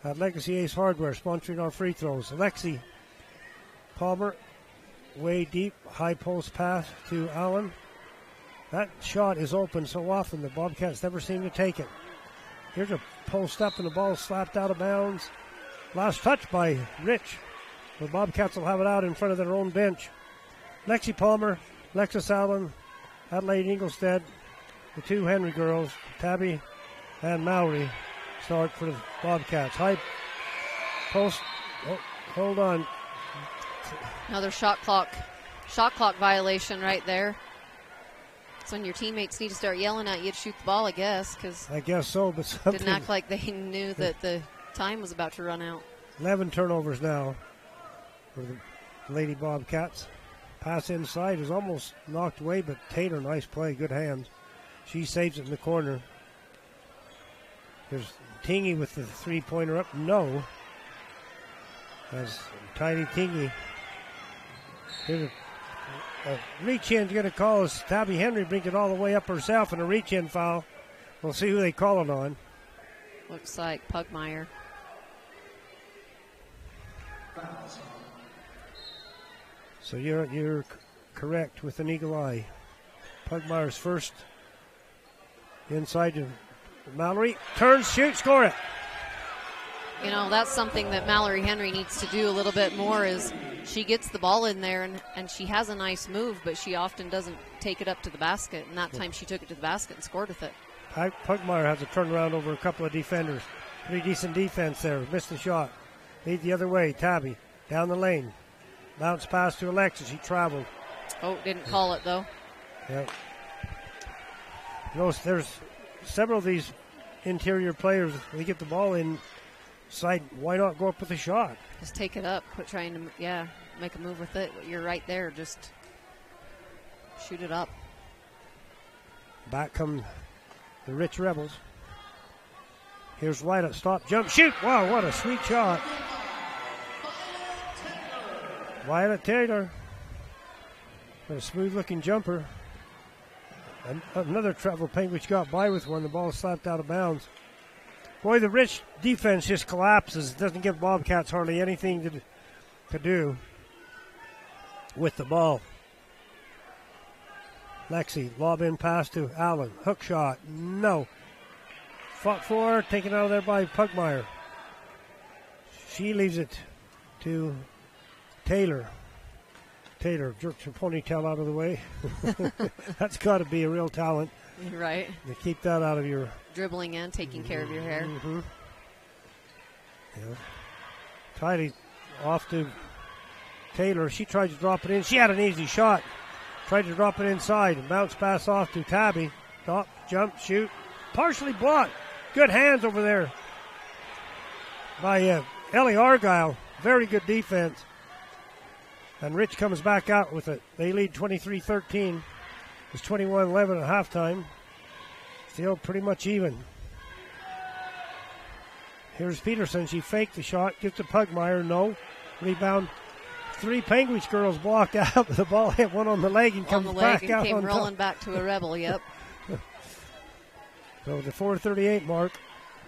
at Legacy Ace Hardware, sponsoring our free throws. Alexi Palmer, way deep, high post pass to Allen. That shot is open so often, the Bobcats never seem to take it. Here's a post up, and the ball slapped out of bounds. Last touch by Rich. The Bobcats will have it out in front of their own bench. Lexi Palmer, Lexus Allen, Adelaide Ingolstead, the two Henry girls, Tabby and Mowry, start for the Bobcats. High post. Oh, hold on. Another shot clock violation right there. It's when your teammates need to start yelling at you to shoot the ball, I guess, because I guess so, but something didn't act like they knew that the time was about to run out. 11 turnovers now for the Lady Bobcats. Pass inside is almost knocked away, but Taylor, nice play, good hands. She saves it in the corner. There's Tingy with the three-pointer up. No. As Tiny Tingy. Here's a reach-in to get a call as Tabby Henry brings it all the way up herself in a reach-in foul. We'll see who they call it on. Looks like Pugmire. So you're correct with an eagle eye. Pugmire's first. Inside to Mallory. Turns, shoots, score it. You know, that's something that Mallory Henry needs to do a little bit more is she gets the ball in there and she has a nice move, but she often doesn't take it up to the basket. And that time she took it to the basket and scored with it. Pugmire has a turnaround over a couple of defenders. Pretty decent defense there. Missed the shot. Lead the other way. Tabby down the lane. Bounce pass to Alexis. She traveled. Oh, didn't call it though. Yep. You know, there's several of these interior players. They get the ball inside. Why not go up with a shot? Just take it up. Quit trying to, make a move with it. You're right there. Just shoot it up. Back come the Rich Rebels. Here's Violet. Stop, jump, shoot. Wow, what a sweet shot. Violet Taylor. A smooth-looking jumper. And another travel Panguitch got by with one. The ball slapped out of bounds. Boy, the Rich defense just collapses. Doesn't give Bobcats hardly anything to do with the ball. Lexi, lob in pass to Allen. Hook shot. No. Fought for, taken out of there by Pugmire. She leaves it to Taylor. Taylor jerks her ponytail out of the way. That's got to be a real talent. Right. To keep that out of your... Dribbling and taking care of your hair. Mm-hmm. Yeah. Tidy off to Taylor. She tried to drop it in. She had an easy shot. Tried to drop it inside. And bounce pass off to Tabby. Stop, jump, shoot. Partially blocked. Good hands over there by Ellie Argyle. Very good defense. And Rich comes back out with it. They lead 23-13. It's 21-11 at halftime. Still pretty much even. Here's Peterson. She faked the shot. Gets to Pugmire. No. Rebound. Three Panguitch girls blocked out. The ball hit one on the leg and comes back out. Came rolling back to a Rebel, yep. So the 4:38 mark.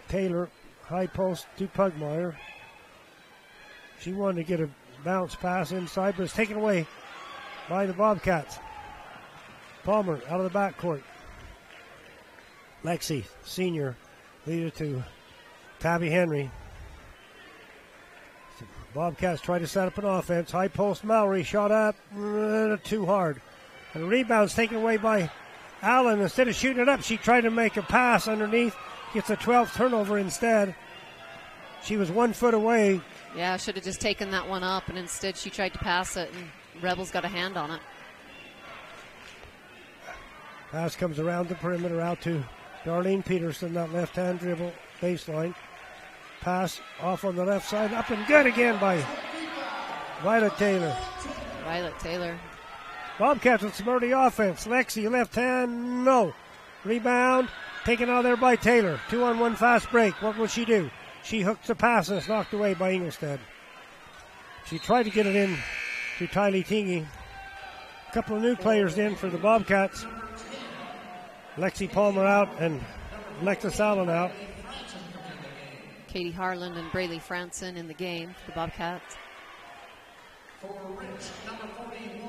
Taylor, high post to Pugmire. She wanted to get a bounce pass inside, but it's taken away by the Bobcats. Palmer out of the backcourt. Lexi, senior, leader to Tabby Henry. So Bobcats try to set up an offense. High post, Mallory, shot up, too hard. And the rebound's taken away by Allen. Instead of shooting it up, she tried to make a pass underneath. Gets a 12th turnover instead. She was 1 foot away. Yeah, should have just taken that one up, and instead she tried to pass it, and Rebels got a hand on it. Pass comes around the perimeter out to Darlene Peterson, that left-hand dribble, baseline. Pass off on the left side, up and good again by Violet Taylor. Violet Taylor. Bobcats with some early offense. Lexi, left hand, no. Rebound, taken out there by Taylor. 2-on-1 fast break. What will she do? She hooks the pass and it's knocked away by Ingolstead. She tried to get it in to Tylee Tingy. A couple of new players in for the Bobcats. Lexi Palmer out and Alexis Allen out. Katie Harlan and Braylee Franson in the game for the Bobcats.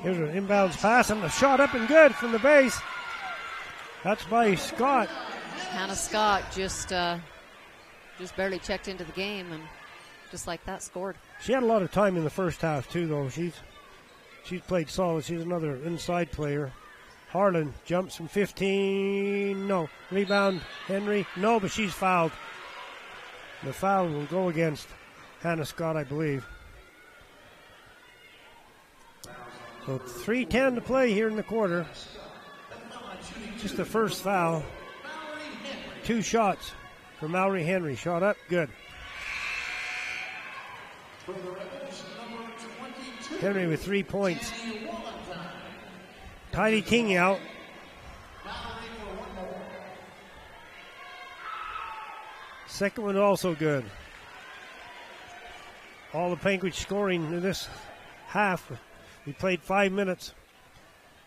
Here's an inbounds pass and a shot up and good from the base. That's by Scott. Hannah Scott just barely checked into the game and just like that scored. She had a lot of time in the first half too, though. She's played solid. She's another inside player. Harlan jumps from 15. No. Rebound, Henry. No, but she's fouled. The foul will go against Hannah Scott, I believe. So 3:10 to play here in the quarter. Just the first foul. 2 shots for Mallory Henry. Shot up, good. Henry with 3 points. Tiny Ting out. Second one also good. All the Panguitch scoring in this half. We played 5 minutes.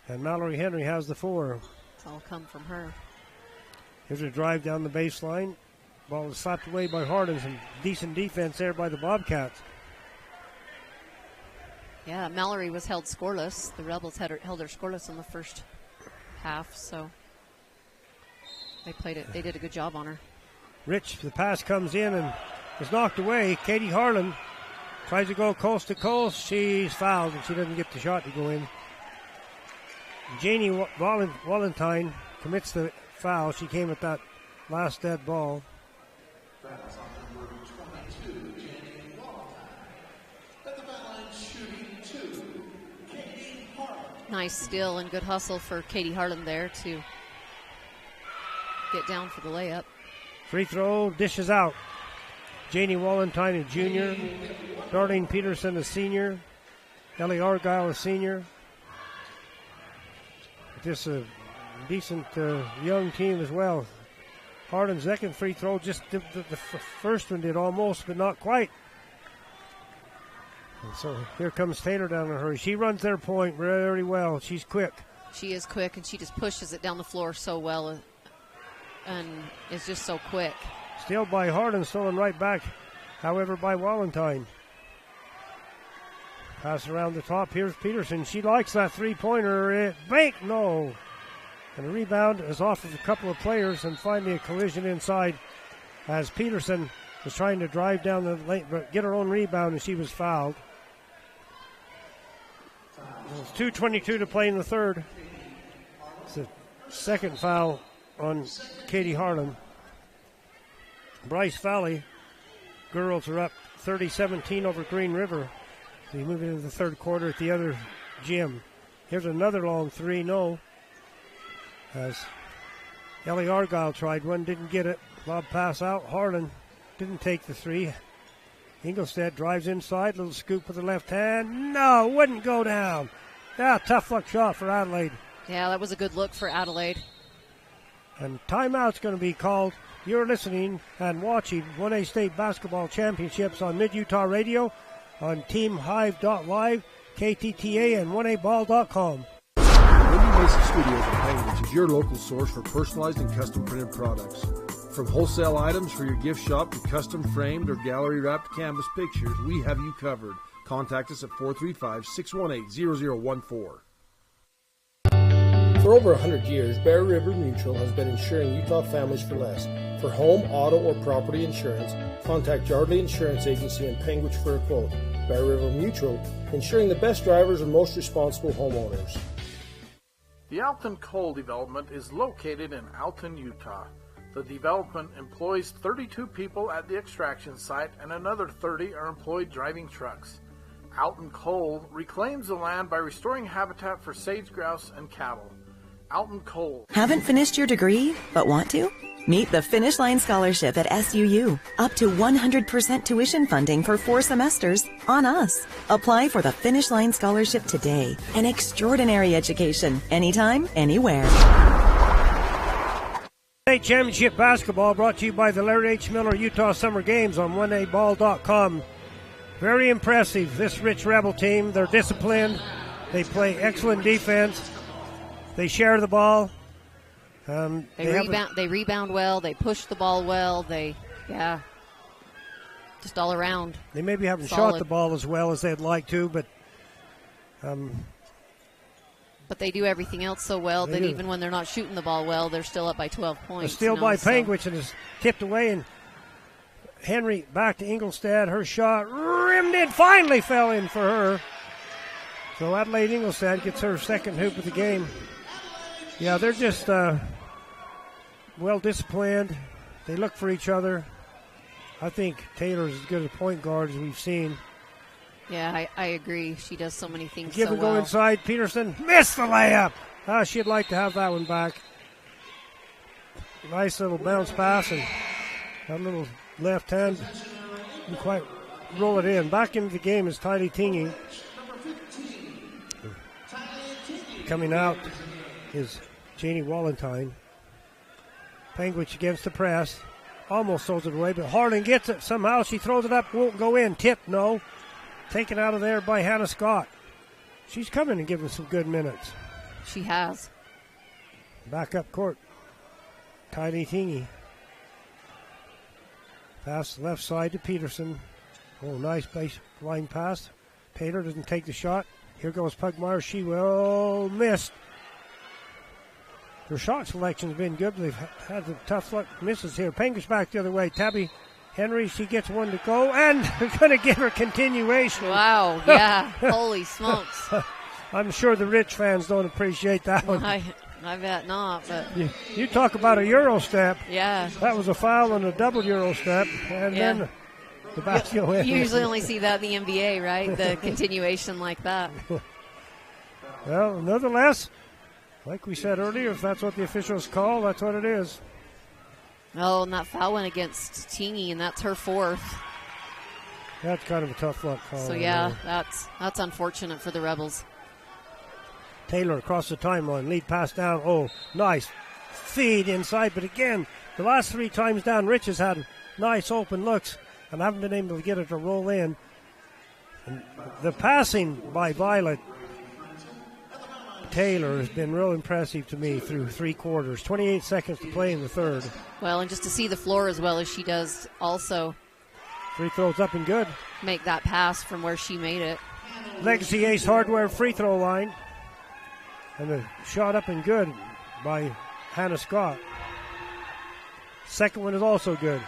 And Mallory Henry has the 4. It's all come from her. Here's a drive down the baseline. Ball is slapped away by Harden. Some decent defense there by the Bobcats. Yeah, Mallory was held scoreless. The Rebels held her scoreless in the first half, so they did a good job on her. Rich, the pass comes in and is knocked away. Katie Harlan tries to go coast to coast. She's fouled and she doesn't get the shot to go in. Janie Valentine commits the foul. She came at that last dead ball. Nice steal and good hustle for Katie Harlan there to get down for the layup. Free throw, dishes out. Janie Valentine, a junior. Darlene Peterson, a senior. Ellie Argyle, a senior. Just a decent young team as well. Harlan's second free throw, just the first one did almost, but not quite. And so here comes Taylor down in a hurry. She runs their point very well. She's quick. She is quick, and she just pushes it down the floor so well and is just so quick. Still by Harden, stolen right back, however, by Valentine. Pass around the top. Here's Peterson. She likes that three-pointer. Bank, no. And the rebound is off of a couple of players, and finally a collision inside as Peterson was trying to drive down the lane, but get her own rebound, and she was fouled. It's 2:22 to play in the third. It's the second foul on Katie Harlan. Bryce Valley girls are up 30-17 over Green River. They move into the third quarter at the other gym. Here's another long three, no. As Ellie Argyle tried one, didn't get it. Lob pass out. Harlan didn't take the three. Ingolstadt drives inside, little scoop with the left hand. No, wouldn't go down. Yeah, tough luck shot for Adelaide. Yeah, that was a good look for Adelaide. And timeout's going to be called. You're listening and watching 1A State Basketball Championships on Mid-Utah Radio, on TeamHive.live, KTTA, and 1aball.com. Wendy Mason Studios in Panguitch is your local source for personalized and custom printed products. From wholesale items for your gift shop to custom framed or gallery wrapped canvas pictures, we have you covered. Contact us at 435-618-0014. For over 100 years, Bear River Mutual has been insuring Utah families for less. For home, auto, or property insurance, contact Yardley Insurance Agency in Panguitch for a quote. Bear River Mutual, insuring the best drivers and most responsible homeowners. The Alton Coal Development is located in Alton, Utah. The development employs 32 people at the extraction site and another 30 are employed driving trucks. Alton Coal reclaims the land by restoring habitat for sage grouse and cattle. Alton Coal. Haven't finished your degree, but want to? Meet the Finish Line Scholarship at SUU. Up to 100% tuition funding for 4 semesters on us. Apply for the Finish Line Scholarship today. An extraordinary education, anytime, anywhere. State Championship Basketball brought to you by the Larry H. Miller Utah Summer Games on 1aball.com. Very impressive, this Rich Rebel team. They're disciplined. They play excellent defense. They share the ball. They rebound well. They push the ball well. Just all around. They maybe haven't solid. shot the ball as well as they'd like to, but they do everything else so well that even when they're not shooting the ball well, they're still up by 12 points. A steal by Panguitch, and is tipped away, and Henry back to Ingolstadt. Her shot rimmed in, finally fell in for her. So Adelaide Ingolstadt gets her second hoop of the game. Yeah, they're just well disciplined. They look for each other. I think Taylor's as good a point guard as we've seen. Yeah, I agree. She does so many things Give so and well. go inside. Peterson missed the layup. She'd like to have that one back. Nice little bounce pass, and that little left hand didn't quite roll it in. Back into the game is Tylee Tingy. Coming out is Janie Wallentyne. Panguitch against the press. Almost throws it away, but Harlan gets it. Somehow she throws it up, won't go in. Tip, no. Taken out of there by Hannah Scott. She's coming and giving some good minutes. She has. Back up court. Tylee Tingy. Pass left side to Peterson. Oh, nice baseline pass. Pater doesn't take the shot. Here goes Pugmire. She will miss. Her shot selection's been good. They've had some tough luck misses here. Panguitch back the other way. Tabby Henry, she gets one to go, and they're going to give her continuation. Wow, yeah. Holy smokes. I'm sure the Rich fans don't appreciate that one. I bet not, but... You talk about a Euro step. Yeah. That was a foul and a double Euro step, and then the basket went. You usually only see that in the NBA, right? The continuation like that. Well, nonetheless, like we said earlier, if that's what the officials call, that's what it is. Oh, and that foul went against Teeny, and that's her fourth. That's kind of a tough luck call. So, that's unfortunate for the Rebels. Taylor across the timeline, lead pass down. Oh, nice feed inside. But again, the last 3 times down, Rich has had nice open looks and haven't been able to get it to roll in. And the passing by Violet Taylor has been real impressive to me through 3 quarters. 28 seconds to play in the third. Well, and just to see the floor as well as she does also. Free throws up and good. Make that pass from where she made it. Legacy Ace Hardware free throw line. And a shot up and good by Hannah Scott. Second one is also good.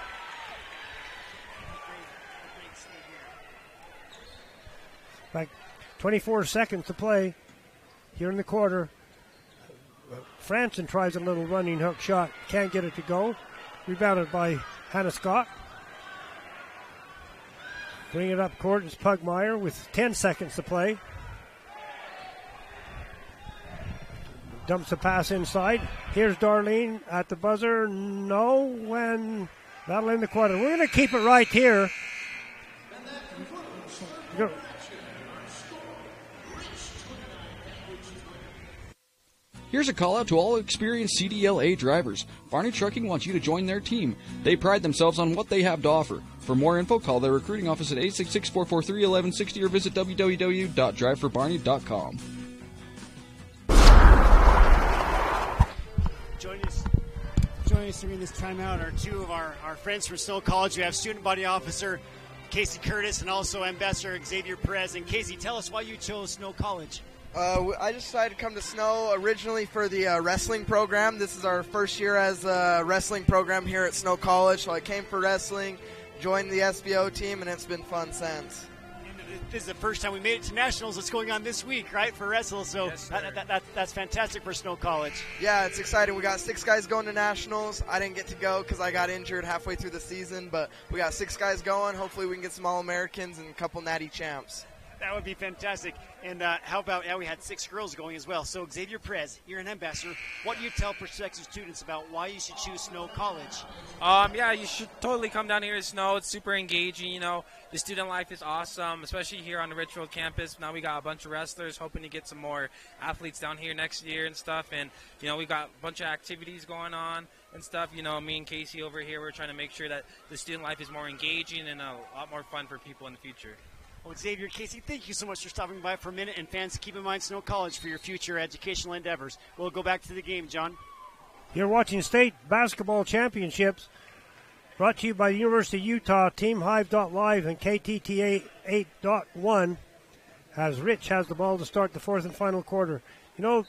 Back 24 seconds to play here in the quarter. Franson tries a little running hook shot. Can't get it to go. Rebounded by Hannah Scott. Bring it up court is Pugmire with 10 seconds to play. Dumps a pass inside. Here's Darlene at the buzzer. No, and that'll end the quarter. We're going to keep it right here. Here's a call out to all experienced CDLA drivers. Barney Trucking wants you to join their team. They pride themselves on what they have to offer. For more info, call their recruiting office at 866-443-1160 or visit www.driveforbarney.com. Joining us during this timeout are 2 of our friends from Snow College. We have student body officer Casey Curtis and also Ambassador Xavier Perez. And Casey, tell us why you chose Snow College. I decided to come to Snow originally for the wrestling program. This is our first year as a wrestling program here at Snow College. So I came for wrestling, joined the SBO team, and it's been fun since. This is the first time we made it to nationals. It's going on this week, right, for wrestle. So yes, that's fantastic for Snow College. Yeah, it's exciting. We got 6 guys going to nationals. I didn't get to go because I got injured halfway through the season, but we got 6 guys going. Hopefully we can get some All-Americans and a couple natty champs. That would be fantastic. And how about, we had 6 girls going as well. So Xavier Perez, you're an ambassador. What do you tell prospective students about why you should choose Snow College? Yeah, you should totally come down here to Snow. It's super engaging. The student life is awesome, especially here on the Richfield campus. Now we got a bunch of wrestlers, hoping to get some more athletes down here next year and stuff. And, we got a bunch of activities going on and stuff. Me and Casey over here, we're trying to make sure that the student life is more engaging and a lot more fun for people in the future. Well, Xavier, Casey, thank you so much for stopping by for a minute. And fans, keep in mind Snow College for your future educational endeavors. We'll go back to the game, John. You're watching state basketball championships brought to you by the University of Utah, TeamHive.live and KTTA 8.1 as Rich has the ball to start the fourth and final quarter. You know,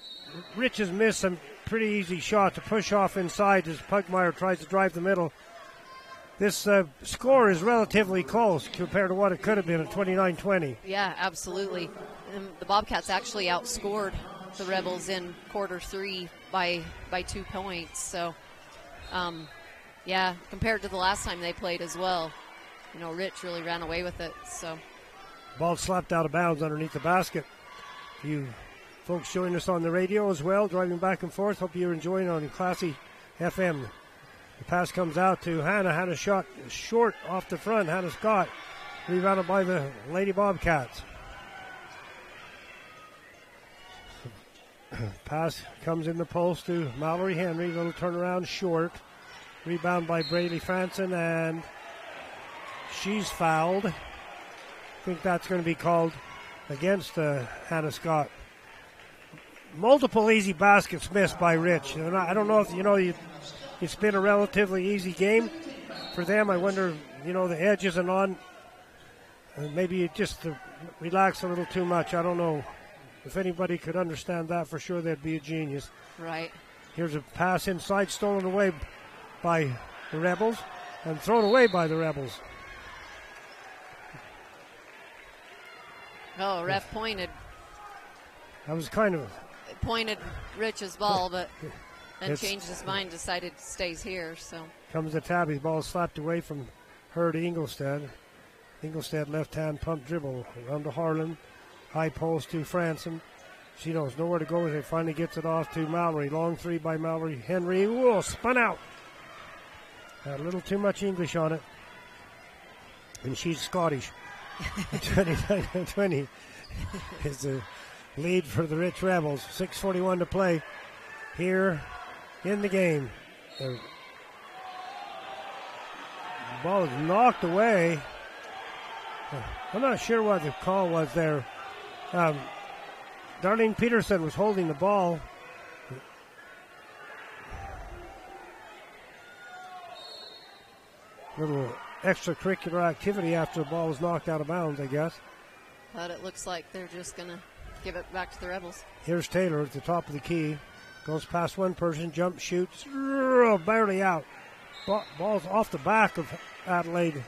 Rich has missed some pretty easy shots to push off inside as Pugmire tries to drive the middle. This score is relatively close compared to what it could have been at 29-20. Yeah, absolutely. And the Bobcats actually outscored the Rebels in quarter 3 by 2 points. So, yeah, compared to the last time they played as well, you know, Rich really ran away with it. So, ball slapped out of bounds underneath the basket. You folks join us on the radio as well, driving back and forth. Hope you're enjoying on Classy FM. The pass comes out to Hannah. Hannah shot short off the front. Hannah Scott rebounded by the Lady Bobcats. Pass comes in the post to Mallory Henry. Little turnaround short. Rebound by Braylee Franson, and she's fouled. I think that's going to be called against Hannah Scott. Multiple easy baskets missed by Rich. And I don't know if, you know, it's been a relatively easy game for them. I wonder, you know, the edge isn't on. Maybe you just relax a little too much. I don't know. If anybody could understand that, for sure they'd be a genius. Right. Here's a pass inside, stolen away by the Rebels and thrown away by the Rebels. Oh, ref pointed. That was kind of... Pointed Rich's ball, but then changed his mind, decided stays here. So comes the Tabby. Ball slapped away from her to Ingolstadt. Ingolstadt left-hand pump dribble around to Harlan. High post to Franson. She knows nowhere to go with it. Finally gets it off to Mallory. Long three by Mallory Henry. Whoa, spun out. Had a little too much English on it. And she's Scottish. 29-20 is the lead for the Rich Rebels. 6:41 to play here in the game. The ball is knocked away. I'm not sure what the call was there. Darlene Peterson was holding the ball. Little extracurricular activity after the ball was knocked out of bounds, I guess. But it looks like they're just going to give it back to the Rebels. Here's Taylor at the top of the key. Goes past one person, jumps, shoots, barely out. Ball's off the back of Adelaide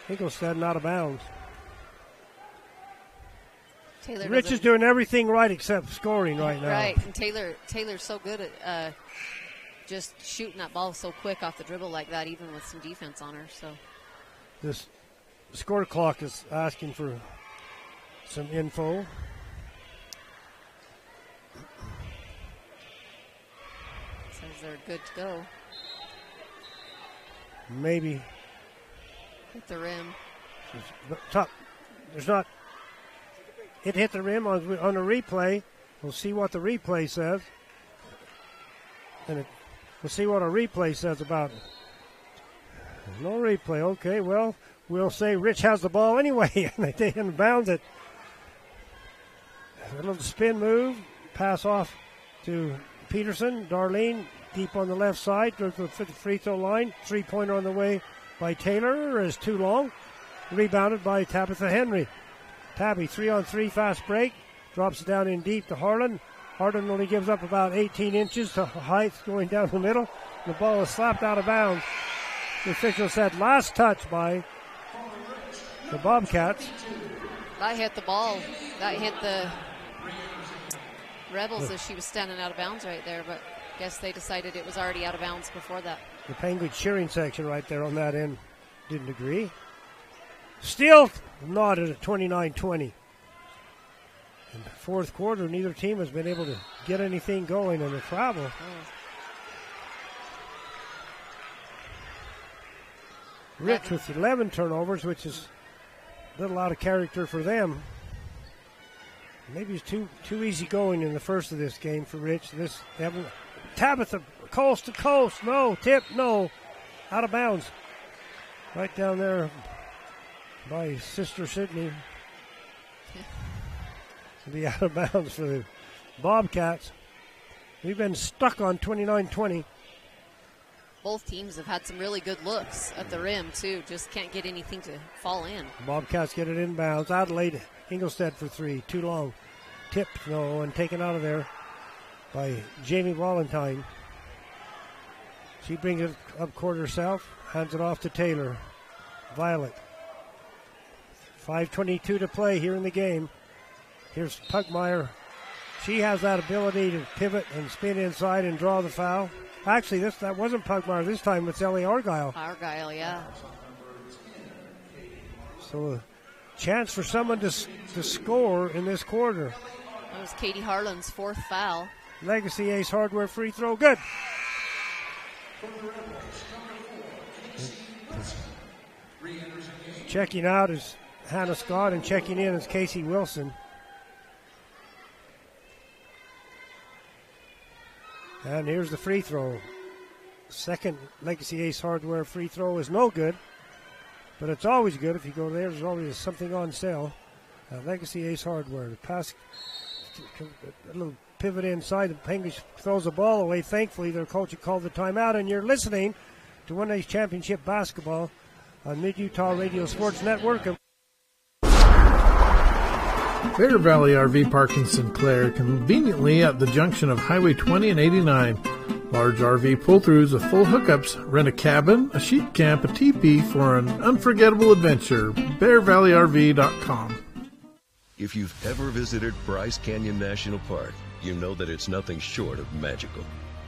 Ingolstadt and out of bounds. Rich is doing everything right except scoring right now. Right, and Taylor's so good at just shooting that ball so quick off the dribble like that, even with some defense on her. So this score clock is asking for some info. Says they're good to go. Maybe hit the rim. There's not. It hit the rim on a replay. We'll see what the replay says. And we'll see what a replay says about it. No replay. Okay, well, we'll say Rich has the ball anyway, and they inbounds it. A little spin move. Pass off to Peterson. Darlene deep on the left side. Goes to the free throw line. Three-pointer on the way by Taylor is too long. Rebounded by Tabitha Henry. Tabby, 3-on-3 fast break. Drops it down in deep to Harlan. Harlan only gives up about 18 inches to height going down the middle. The ball is slapped out of bounds. The official said last touch by the Bobcats. That hit the ball. That hit the Rebels as she was standing out of bounds right there, but I guess they decided it was already out of bounds before that. The Panguitch cheering section right there on that end didn't agree. Still nodded at 29-20. In the fourth quarter, neither team has been able to get anything going in the travel. Rich with 11 turnovers, which is a little out of character for them. Maybe it's too easy going in the first of this game for Rich. Tabitha, coast to coast, no, tip, no, out of bounds. Right down there by Sister Sydney. To be out of bounds for the Bobcats. We've been stuck on 29-20. both teams have had some really good looks at the rim, too. Just can't get anything to fall in. Bobcats get it inbounds. Adelaide Ingolstadt for three. Too long. Tipped, no, and taken out of there by Jamie Valentine. She brings it up court herself, hands it off to Taylor. Violet. 5:22 to play here in the game. Here's Pugmire. She has that ability to pivot and spin inside and draw the foul. Actually, that wasn't Pugmire this time. It's Ellie Argyle. Argyle, yeah. So a chance for someone to score in this quarter. That was Katie Harlan's fourth foul. Legacy Ace Hardware free throw. Good. Checking out is Hannah Scott, and checking in is Casey Wilson. And here's the free throw. Second Legacy Ace Hardware free throw is no good, but it's always good if you go there. There's always something on sale. Legacy Ace Hardware. The pass, a little pivot inside. The Panguitch throws the ball away. Thankfully, their coach had called the timeout, and you're listening to 1A's Championship Basketball on Mid-Utah Radio Sports Network. Bear Valley RV Park in Sinclair, conveniently at the junction of Highway 20 and 89. Large RV pull-throughs with full hookups. Rent a cabin, a sheep camp, a teepee for an unforgettable adventure. BearValleyRV.com. If you've ever visited Bryce Canyon National Park, you know that it's nothing short of magical.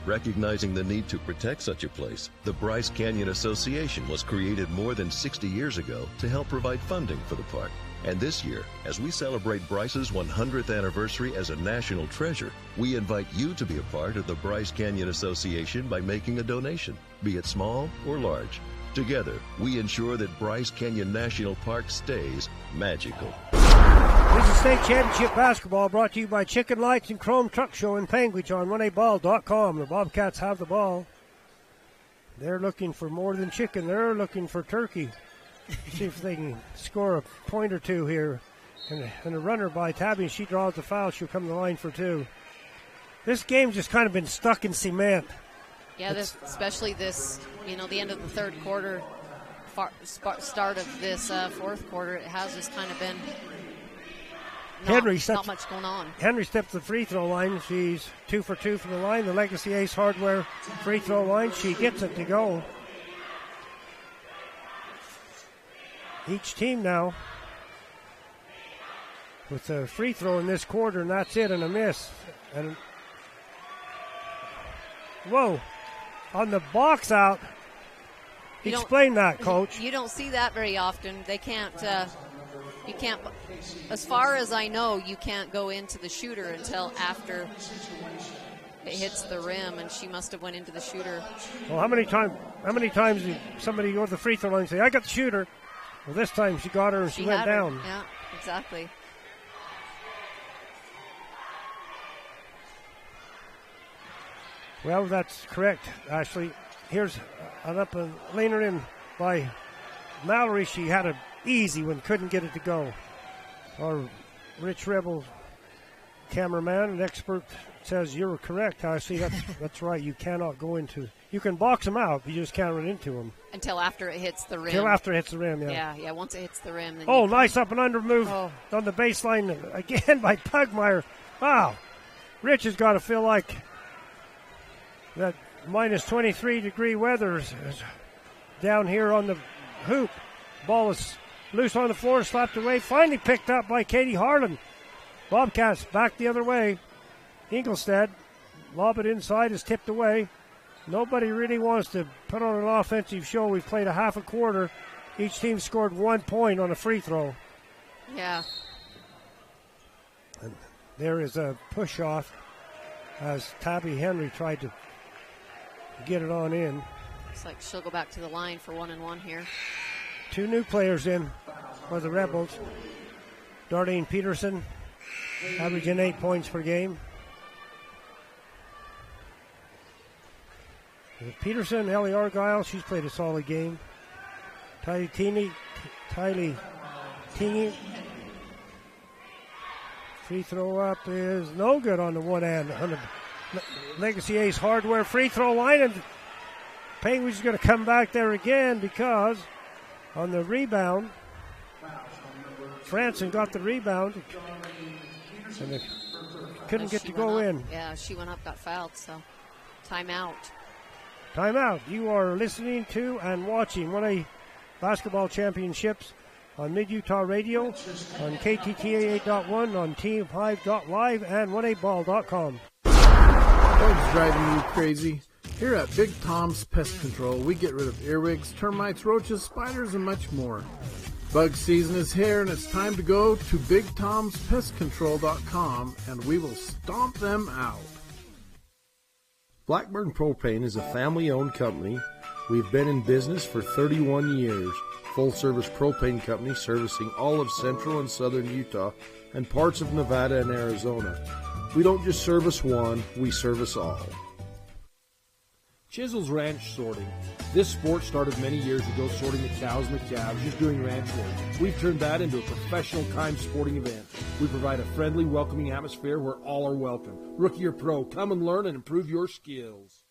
Recognizing the need to protect such a place, the Bryce Canyon Association was created more than 60 years ago to help provide funding for the park. And this year, as we celebrate Bryce's 100th anniversary as a national treasure, we invite you to be a part of the Bryce Canyon Association by making a donation, be it small or large. Together, we ensure that Bryce Canyon National Park stays magical. This is State Championship Basketball brought to you by Chicken Lights and Chrome Truck Show in Panguitch on 1aball.com. The Bobcats have the ball. They're looking for more than chicken. They're looking for turkey. See if they can score a point or two here. And a runner by Tabby. She draws the foul. She'll come to the line for two. This game's just kind of been stuck in cement. Yeah, especially this, the end of the third quarter, start of this fourth quarter, it has just kind of been not much going on. Henry steps to the free throw line. She's 2 for 2 from the line. The Legacy Ace Hardware free throw line. She gets it to go. Each team now with a free throw in this quarter, and that's it, and a miss. And whoa, on the box out. Explain that, Coach. You don't see that very often. They can't. You can't. As far as I know, you can't go into the shooter until after it hits the rim, and she must have went into the shooter. Well, how many times did somebody go to the free throw line and say, "I got the shooter"? Well, this time she got her and she went down. Yeah, exactly. Well, that's correct, Ashley. Here's an up and laner in by Mallory. She had an easy one, couldn't get it to go. Our Rich Rebel cameraman and expert says you're correct, Ashley. That's right. You cannot go into. You can box them out, you just can't run into them. Until after it hits the rim. Until after it hits the rim, yeah. Yeah, once it hits the rim. Then nice up and under move on the baseline again by Pugmire. Wow. Rich has got to feel like that minus 23-degree weather is down here on the hoop. Ball is loose on the floor, slapped away, finally picked up by Katie Harlan. Bobcats back the other way. Ingolstadt, lob it inside, is tipped away. Nobody really wants to put on an offensive show. We've played a half a quarter. Each team scored 1 point on a free throw. Yeah. And there is a push-off as Tabby Henry tried to get it on in. Looks like she'll go back to the line for 1-and-1 here. 2 new players in for the Rebels. Darlene Peterson, averaging 8 points per game. Peterson, Ellie Argyle, she's played a solid game. Tylee Teeny. Free throw up is no good on the one hand. On the Legacy Ace Hardware free throw line, and Panguitch is going to come back there again because on the rebound, Franson got the rebound and they couldn't get to go in. Yeah, she went up, got fouled, so timeout. Timeout. You are listening to and watching 1A Basketball Championships on Mid-Utah Radio, on KTTA8.1, on Team5.live, and 1aball.com. Bugs driving you crazy? Here at Big Tom's Pest Control, we get rid of earwigs, termites, roaches, spiders, and much more. Bug season is here, and it's time to go to BigTom'sPestControl.com, and we will stomp them out. Blackburn Propane is a family-owned company. We've been in business for 31 years. Full-service propane company servicing all of central and southern Utah and parts of Nevada and Arizona. We don't just service one, we service all. Chisel's Ranch Sorting. This sport started many years ago sorting the cows and the calves, just doing ranch work. We've turned that into a professional time sporting event. We provide a friendly, welcoming atmosphere where all are welcome. Rookie or pro, come and learn and improve your skills.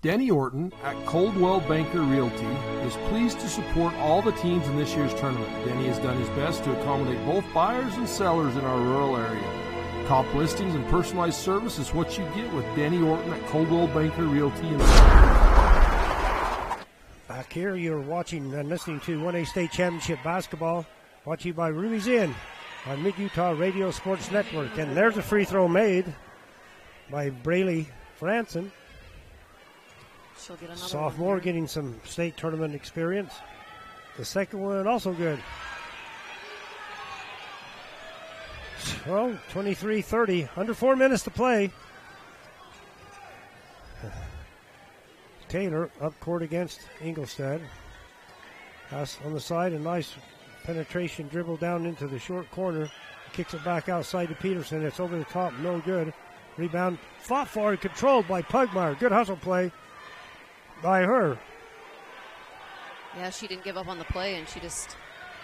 Denny Orton at Coldwell Banker Realty is pleased to support all the teams in this year's tournament. Denny has done his best to accommodate both buyers and sellers in our rural area. Top listings and personalized service is what you get with Denny Orton at Coldwell Banker Realty. Back here, you're watching and listening to 1A State Championship Basketball, brought to you by Ruby's Inn on Mid-Utah Radio Sports Network. And there's a free throw made by Braylee Franson. She'll get another sophomore getting some state tournament experience. The second one also good. Well, 23-30, under 4 minutes to play. Taylor up court against Ingolstadt. Pass on the side, a nice penetration dribble down into the short corner. Kicks it back outside to Peterson. It's over the top, no good. Rebound fought for and controlled by Pugmire. Good hustle play by her. Yeah, she didn't give up on the play, and she just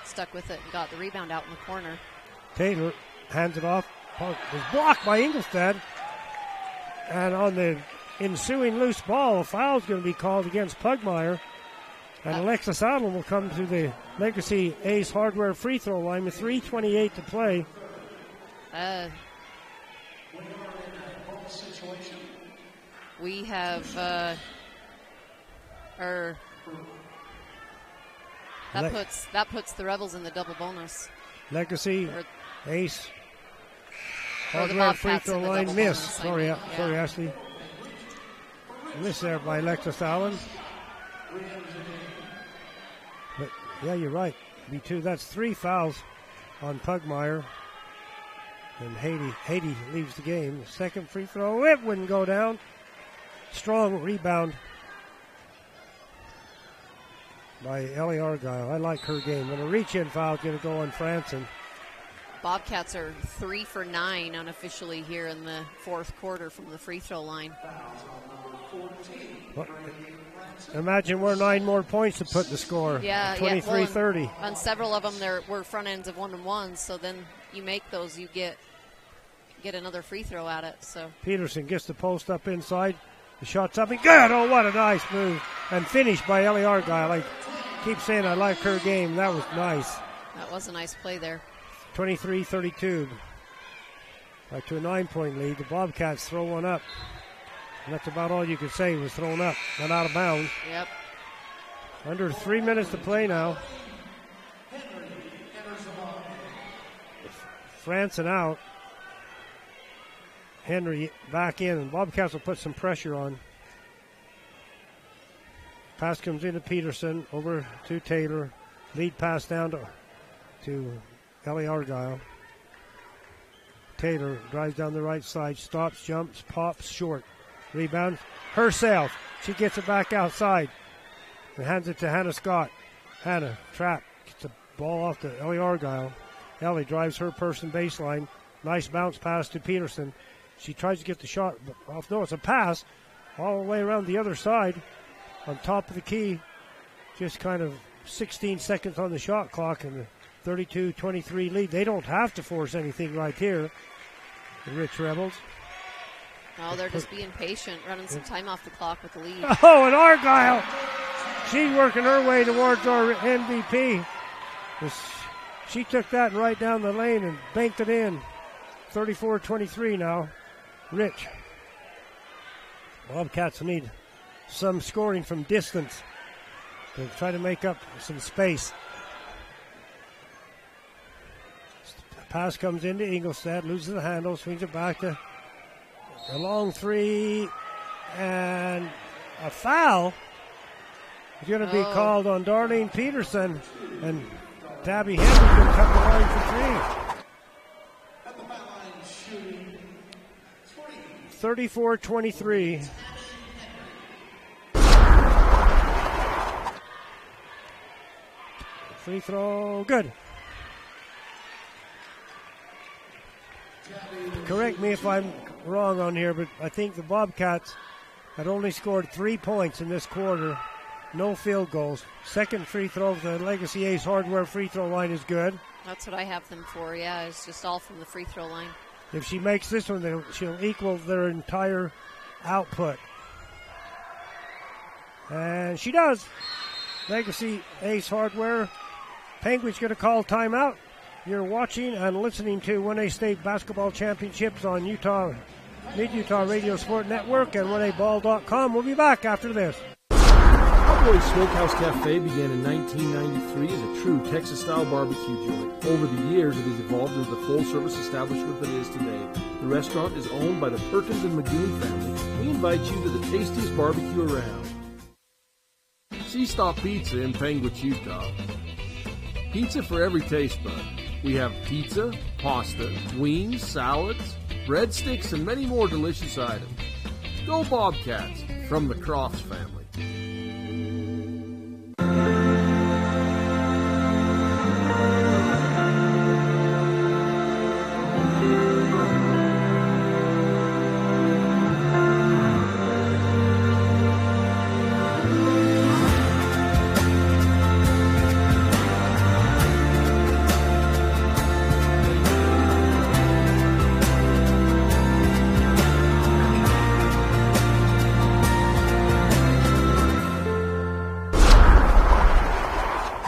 stuck with it and got the rebound out in the corner. Taylor hands it off. Was blocked by Ingolstadt. And on the ensuing loose ball, a foul is going to be called against Pugmire. And Alexis Allen will come to the Legacy Ace Hardware free throw line with 3:28 to play. We have that puts the Rebels in the double bonus. Legacy Ace or the Hardware free Bobcats throw in the line double miss. bonus, Sorry, sorry, Ashley. Miss there by Alexis Allen. But yeah, you're right. B2. That's 3 fouls on Pugmire. And Haiti leaves the game. Second free throw, it wouldn't go down. Strong rebound by Ellie Argyle. I like her game. And a reach-in foul is going to go on Franson. Bobcats are 3 for 9 unofficially here in the fourth quarter from the free throw line. Well, imagine we're 9 more points to put the score. Yeah, 23-30. Well, on several of them, there were front ends of 1-and-1s. So then you make those, you get another free throw at it. So Peterson gets the post up inside. The shot's up and good. Oh, what a nice move. And finished by Ellie Argyle. I keep saying I like her game. That was nice. That was a nice play there. 23-32. Back to a 9-point lead. The Bobcats throw one up. And that's about all you could say was thrown up, not out of bounds. Yep. Under 3 minutes to play now. Franson out. Henry back in, and Bobcats will put some pressure on. Pass comes into Peterson, over to Taylor. Lead pass down to Ellie Argyle. Taylor drives down the right side, stops, jumps, pops, short. Rebound herself. She gets it back outside and hands it to Hannah Scott. Hannah, trap, gets the ball off to Ellie Argyle. Ellie drives her person baseline. Nice bounce pass to Peterson. She tries to get the shot off. No, it's a pass all the way around the other side on top of the key. Just kind of 16 seconds on the shot clock and the 32-23 lead. They don't have to force anything right here, the Rich Rebels. Oh, they're just being patient, running some time off the clock with the lead. Oh, and Argyle, she's working her way towards our MVP. She took that right down the lane and banked it in. 34-23 now. Rich. Bobcats need some scoring from distance to try to make up some space. Pass comes into Ingolstadt, loses the handle, swings it back to a long three, and a foul is going to be called on Darlene Peterson, and Tabby Henry's going to come to line for three. 34-23. Free throw, good. Correct me if I'm wrong on here, but I think the Bobcats had only scored 3 points in this quarter. No field goals. Second free throw of the Legacy Ace Hardware free throw line is good. That's what I have them for, yeah. It's just all from the free throw line. If she makes this one, she'll equal their entire output. And she does. Legacy Ace Hardware. Panguitch going to call timeout. You're watching and listening to 1A State Basketball Championships on Mid-Utah Radio Sport Network and 1aball.com. We'll be back after this. Cowboys Smokehouse Cafe began in 1993 as a true Texas-style barbecue joint. Over the years, it has evolved into the full-service establishment that it is today. The restaurant is owned by the Perkins and Magoon family. We invite you to the tastiest barbecue around. C-Stop Pizza in Panguitch, Utah. Pizza for every taste bud. We have pizza, pasta, wings, salads, breadsticks, and many more delicious items. Go Bobcats from the Crofts family.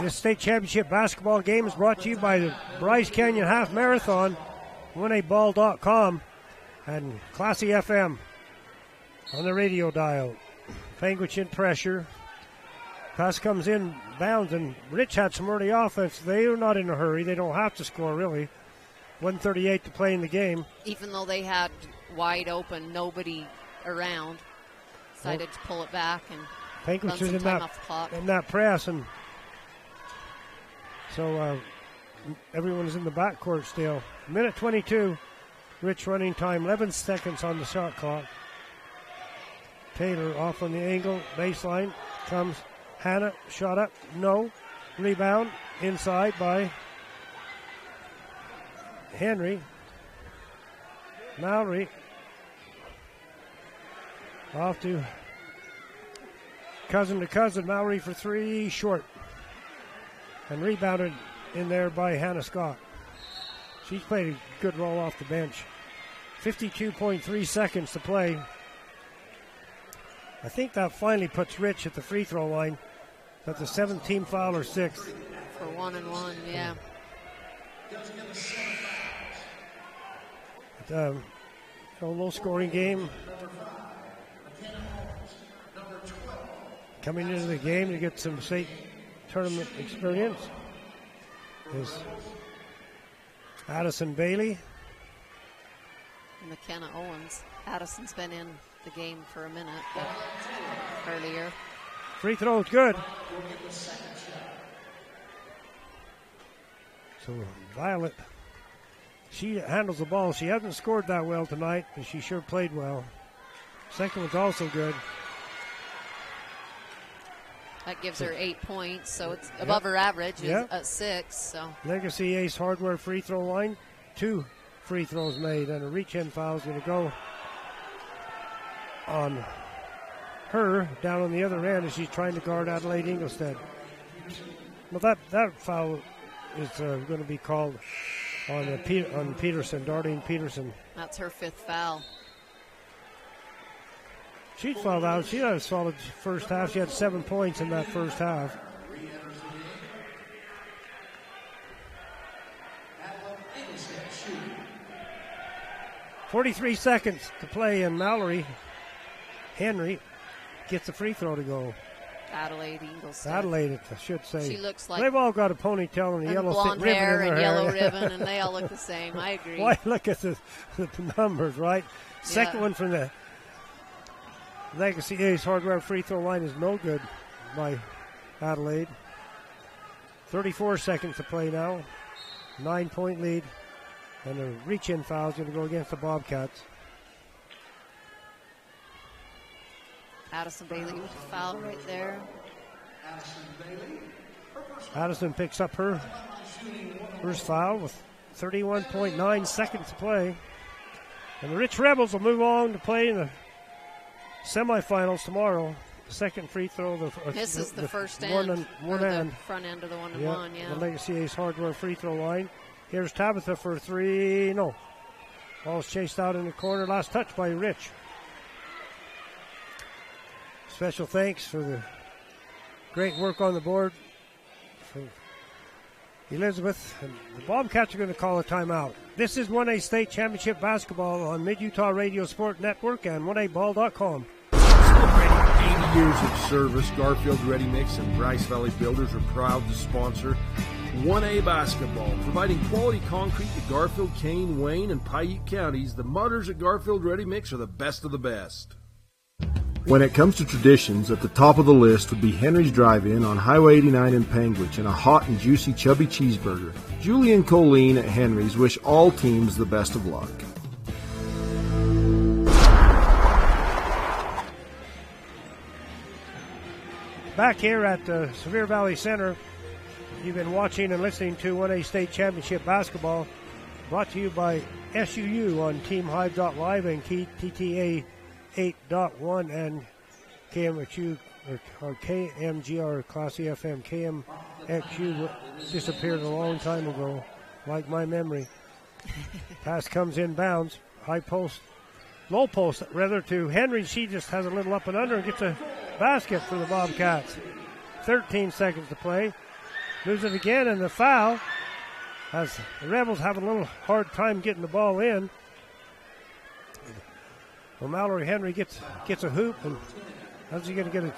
State Championship basketball game is brought to you by the Bryce Canyon Half Marathon, 1aball.com, and Classy FM on the radio dial. Panguitch in pressure. Pass comes in bounds, and Rich had some early offense. They are not in a hurry. They don't have to score, really. 1:38 to play in the game. Even though they had wide open, nobody around, decided to pull it back and Panguitch run is some time off the clock. in that press, and so everyone's in the backcourt still. Minute 22, Rich running time, 11 seconds on the shot clock. Taylor off on the angle, baseline, comes Hannah, shot up, no. Rebound, inside by Henry. Mallory, off to cousin, Mallory for three, short. And rebounded in there by Hannah Scott. She's played a good role off the bench. 52.3 seconds to play. I think that finally puts Rich at the free throw line. That's the 7th team foul or 6th. For 1-1, yeah. A low scoring game. Coming into the game to get some state tournament experience is Addison Bailey. McKenna Owens. Addison's been in the game for a minute, but earlier. Free throw is good. So Violet, she handles the ball. She hasn't scored that well tonight, but she sure played well. Second one's also good. That gives her 8 points, so it's above her average at 6. So Legacy Ace Hardware free throw line, 2 free throws made, and a reach-in foul is going to go on her down on the other end as she's trying to guard Adelaide Ingolstadt. Well, that foul is going to be called on Peterson, Darlene Peterson. That's her 5th foul. She fouled out. She had a solid first half. She had 7 points in that first half. .43 seconds to play, and Mallory Henry gets a free throw to go. Adelaide Ingolstadt. Adelaide, I should say. She looks like... They've all got a ponytail and a yellow blonde ribbon hair in their and hair. yellow ribbon, and they all look the same. I agree. Why, look at the numbers, right? Second Yeah. one from the Legacy Ace Hardware free throw line is no good by Adelaide. 34 seconds to play now. 9-point lead. And a reach-in foul is going to go against the Bobcats. Addison Bailey with the foul right there. Addison picks up her first foul with 31.9 seconds to play. And the Rich Rebels will move on to play in the semifinals tomorrow. The second free throw. This is the first one end, one or end. the front end of the 1-and-1, yeah. The Legacy Ace Hardware free throw line. Here's Tabitha for three. No. Ball's chased out in the corner. Last touch by Rich. Special thanks for the great work on the board for Elizabeth. And the Bobcats are going to call a timeout. This is 1A State Championship Basketball on Mid-Utah Radio Sport Network and 1aball.com. Celebrating 80 years of service, Garfield Ready Mix and Bryce Valley Builders are proud to sponsor 1A Basketball, providing quality concrete to Garfield, Kane, Wayne, and Paiute counties. The mutters at Garfield Ready Mix are the best of the best. When it comes to traditions, at the top of the list would be Henry's Drive-In on Highway 89 in Panguitch and a hot and juicy chubby cheeseburger. Julie and Colleen at Henry's wish all teams the best of luck. Back here at Sevier Valley Center, you've been watching and listening to 1A State Championship Basketball, brought to you by SUU on TeamHive.live and TTA 8.1 and KMXU or KMGR Classy FM. KMXU disappeared a long time ago, like my memory. Pass comes in bounds. High post, low post rather to Henry. She just has a little up and under and gets a basket for the Bobcats. 13 seconds to play. Lose it again, and the foul as the Rebels have a little hard time getting the ball in. Well, Mallory Henry gets a hoop, and how's he going to get a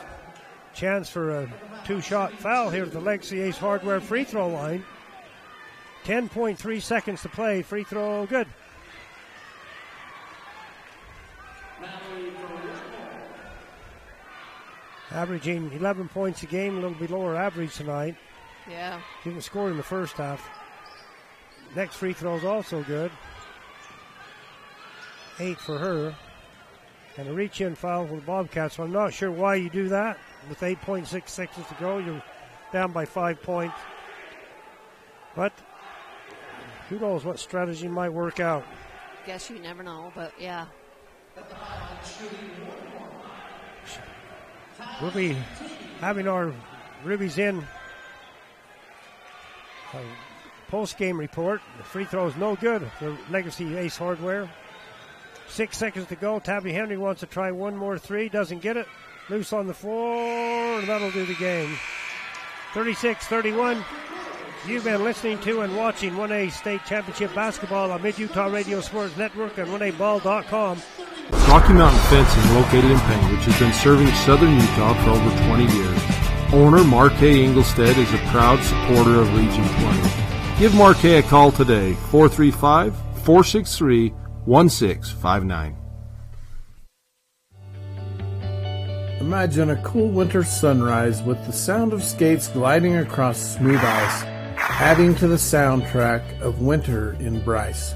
chance for a two-shot foul here at the Legacy Ace Hardware free throw line? 10.3 seconds to play. Free throw good. Averaging 11 points a game, a little below her average tonight. Yeah. Didn't score in the first half. Next free throw is also good. 8 for her. And a reach-in foul for the Bobcats. So I'm not sure why you do that. With 8.6 seconds to go, you're down by 5 points. But who knows what strategy might work out. Guess you never know, but yeah. We'll be having our Rubies in post-game report. The free throw is no good for Legacy Ace Hardware. 6 seconds to go. Tabby Henry wants to try one more three. Doesn't get it. Loose on the floor, and that'll do the game. 36-31. You've been listening to and watching 1A State Championship Basketball on Mid-Utah Radio Sports Network and 1aball.com. Rocky Mountain Fencing, located in Panguitch, has been serving southern Utah for over 20 years. Owner Mark A. Engelstead is a proud supporter of Region 20. Give Mark A. call today, 435-463-1659. Imagine a cool winter sunrise with the sound of skates gliding across smooth ice, adding to the soundtrack of winter in Bryce.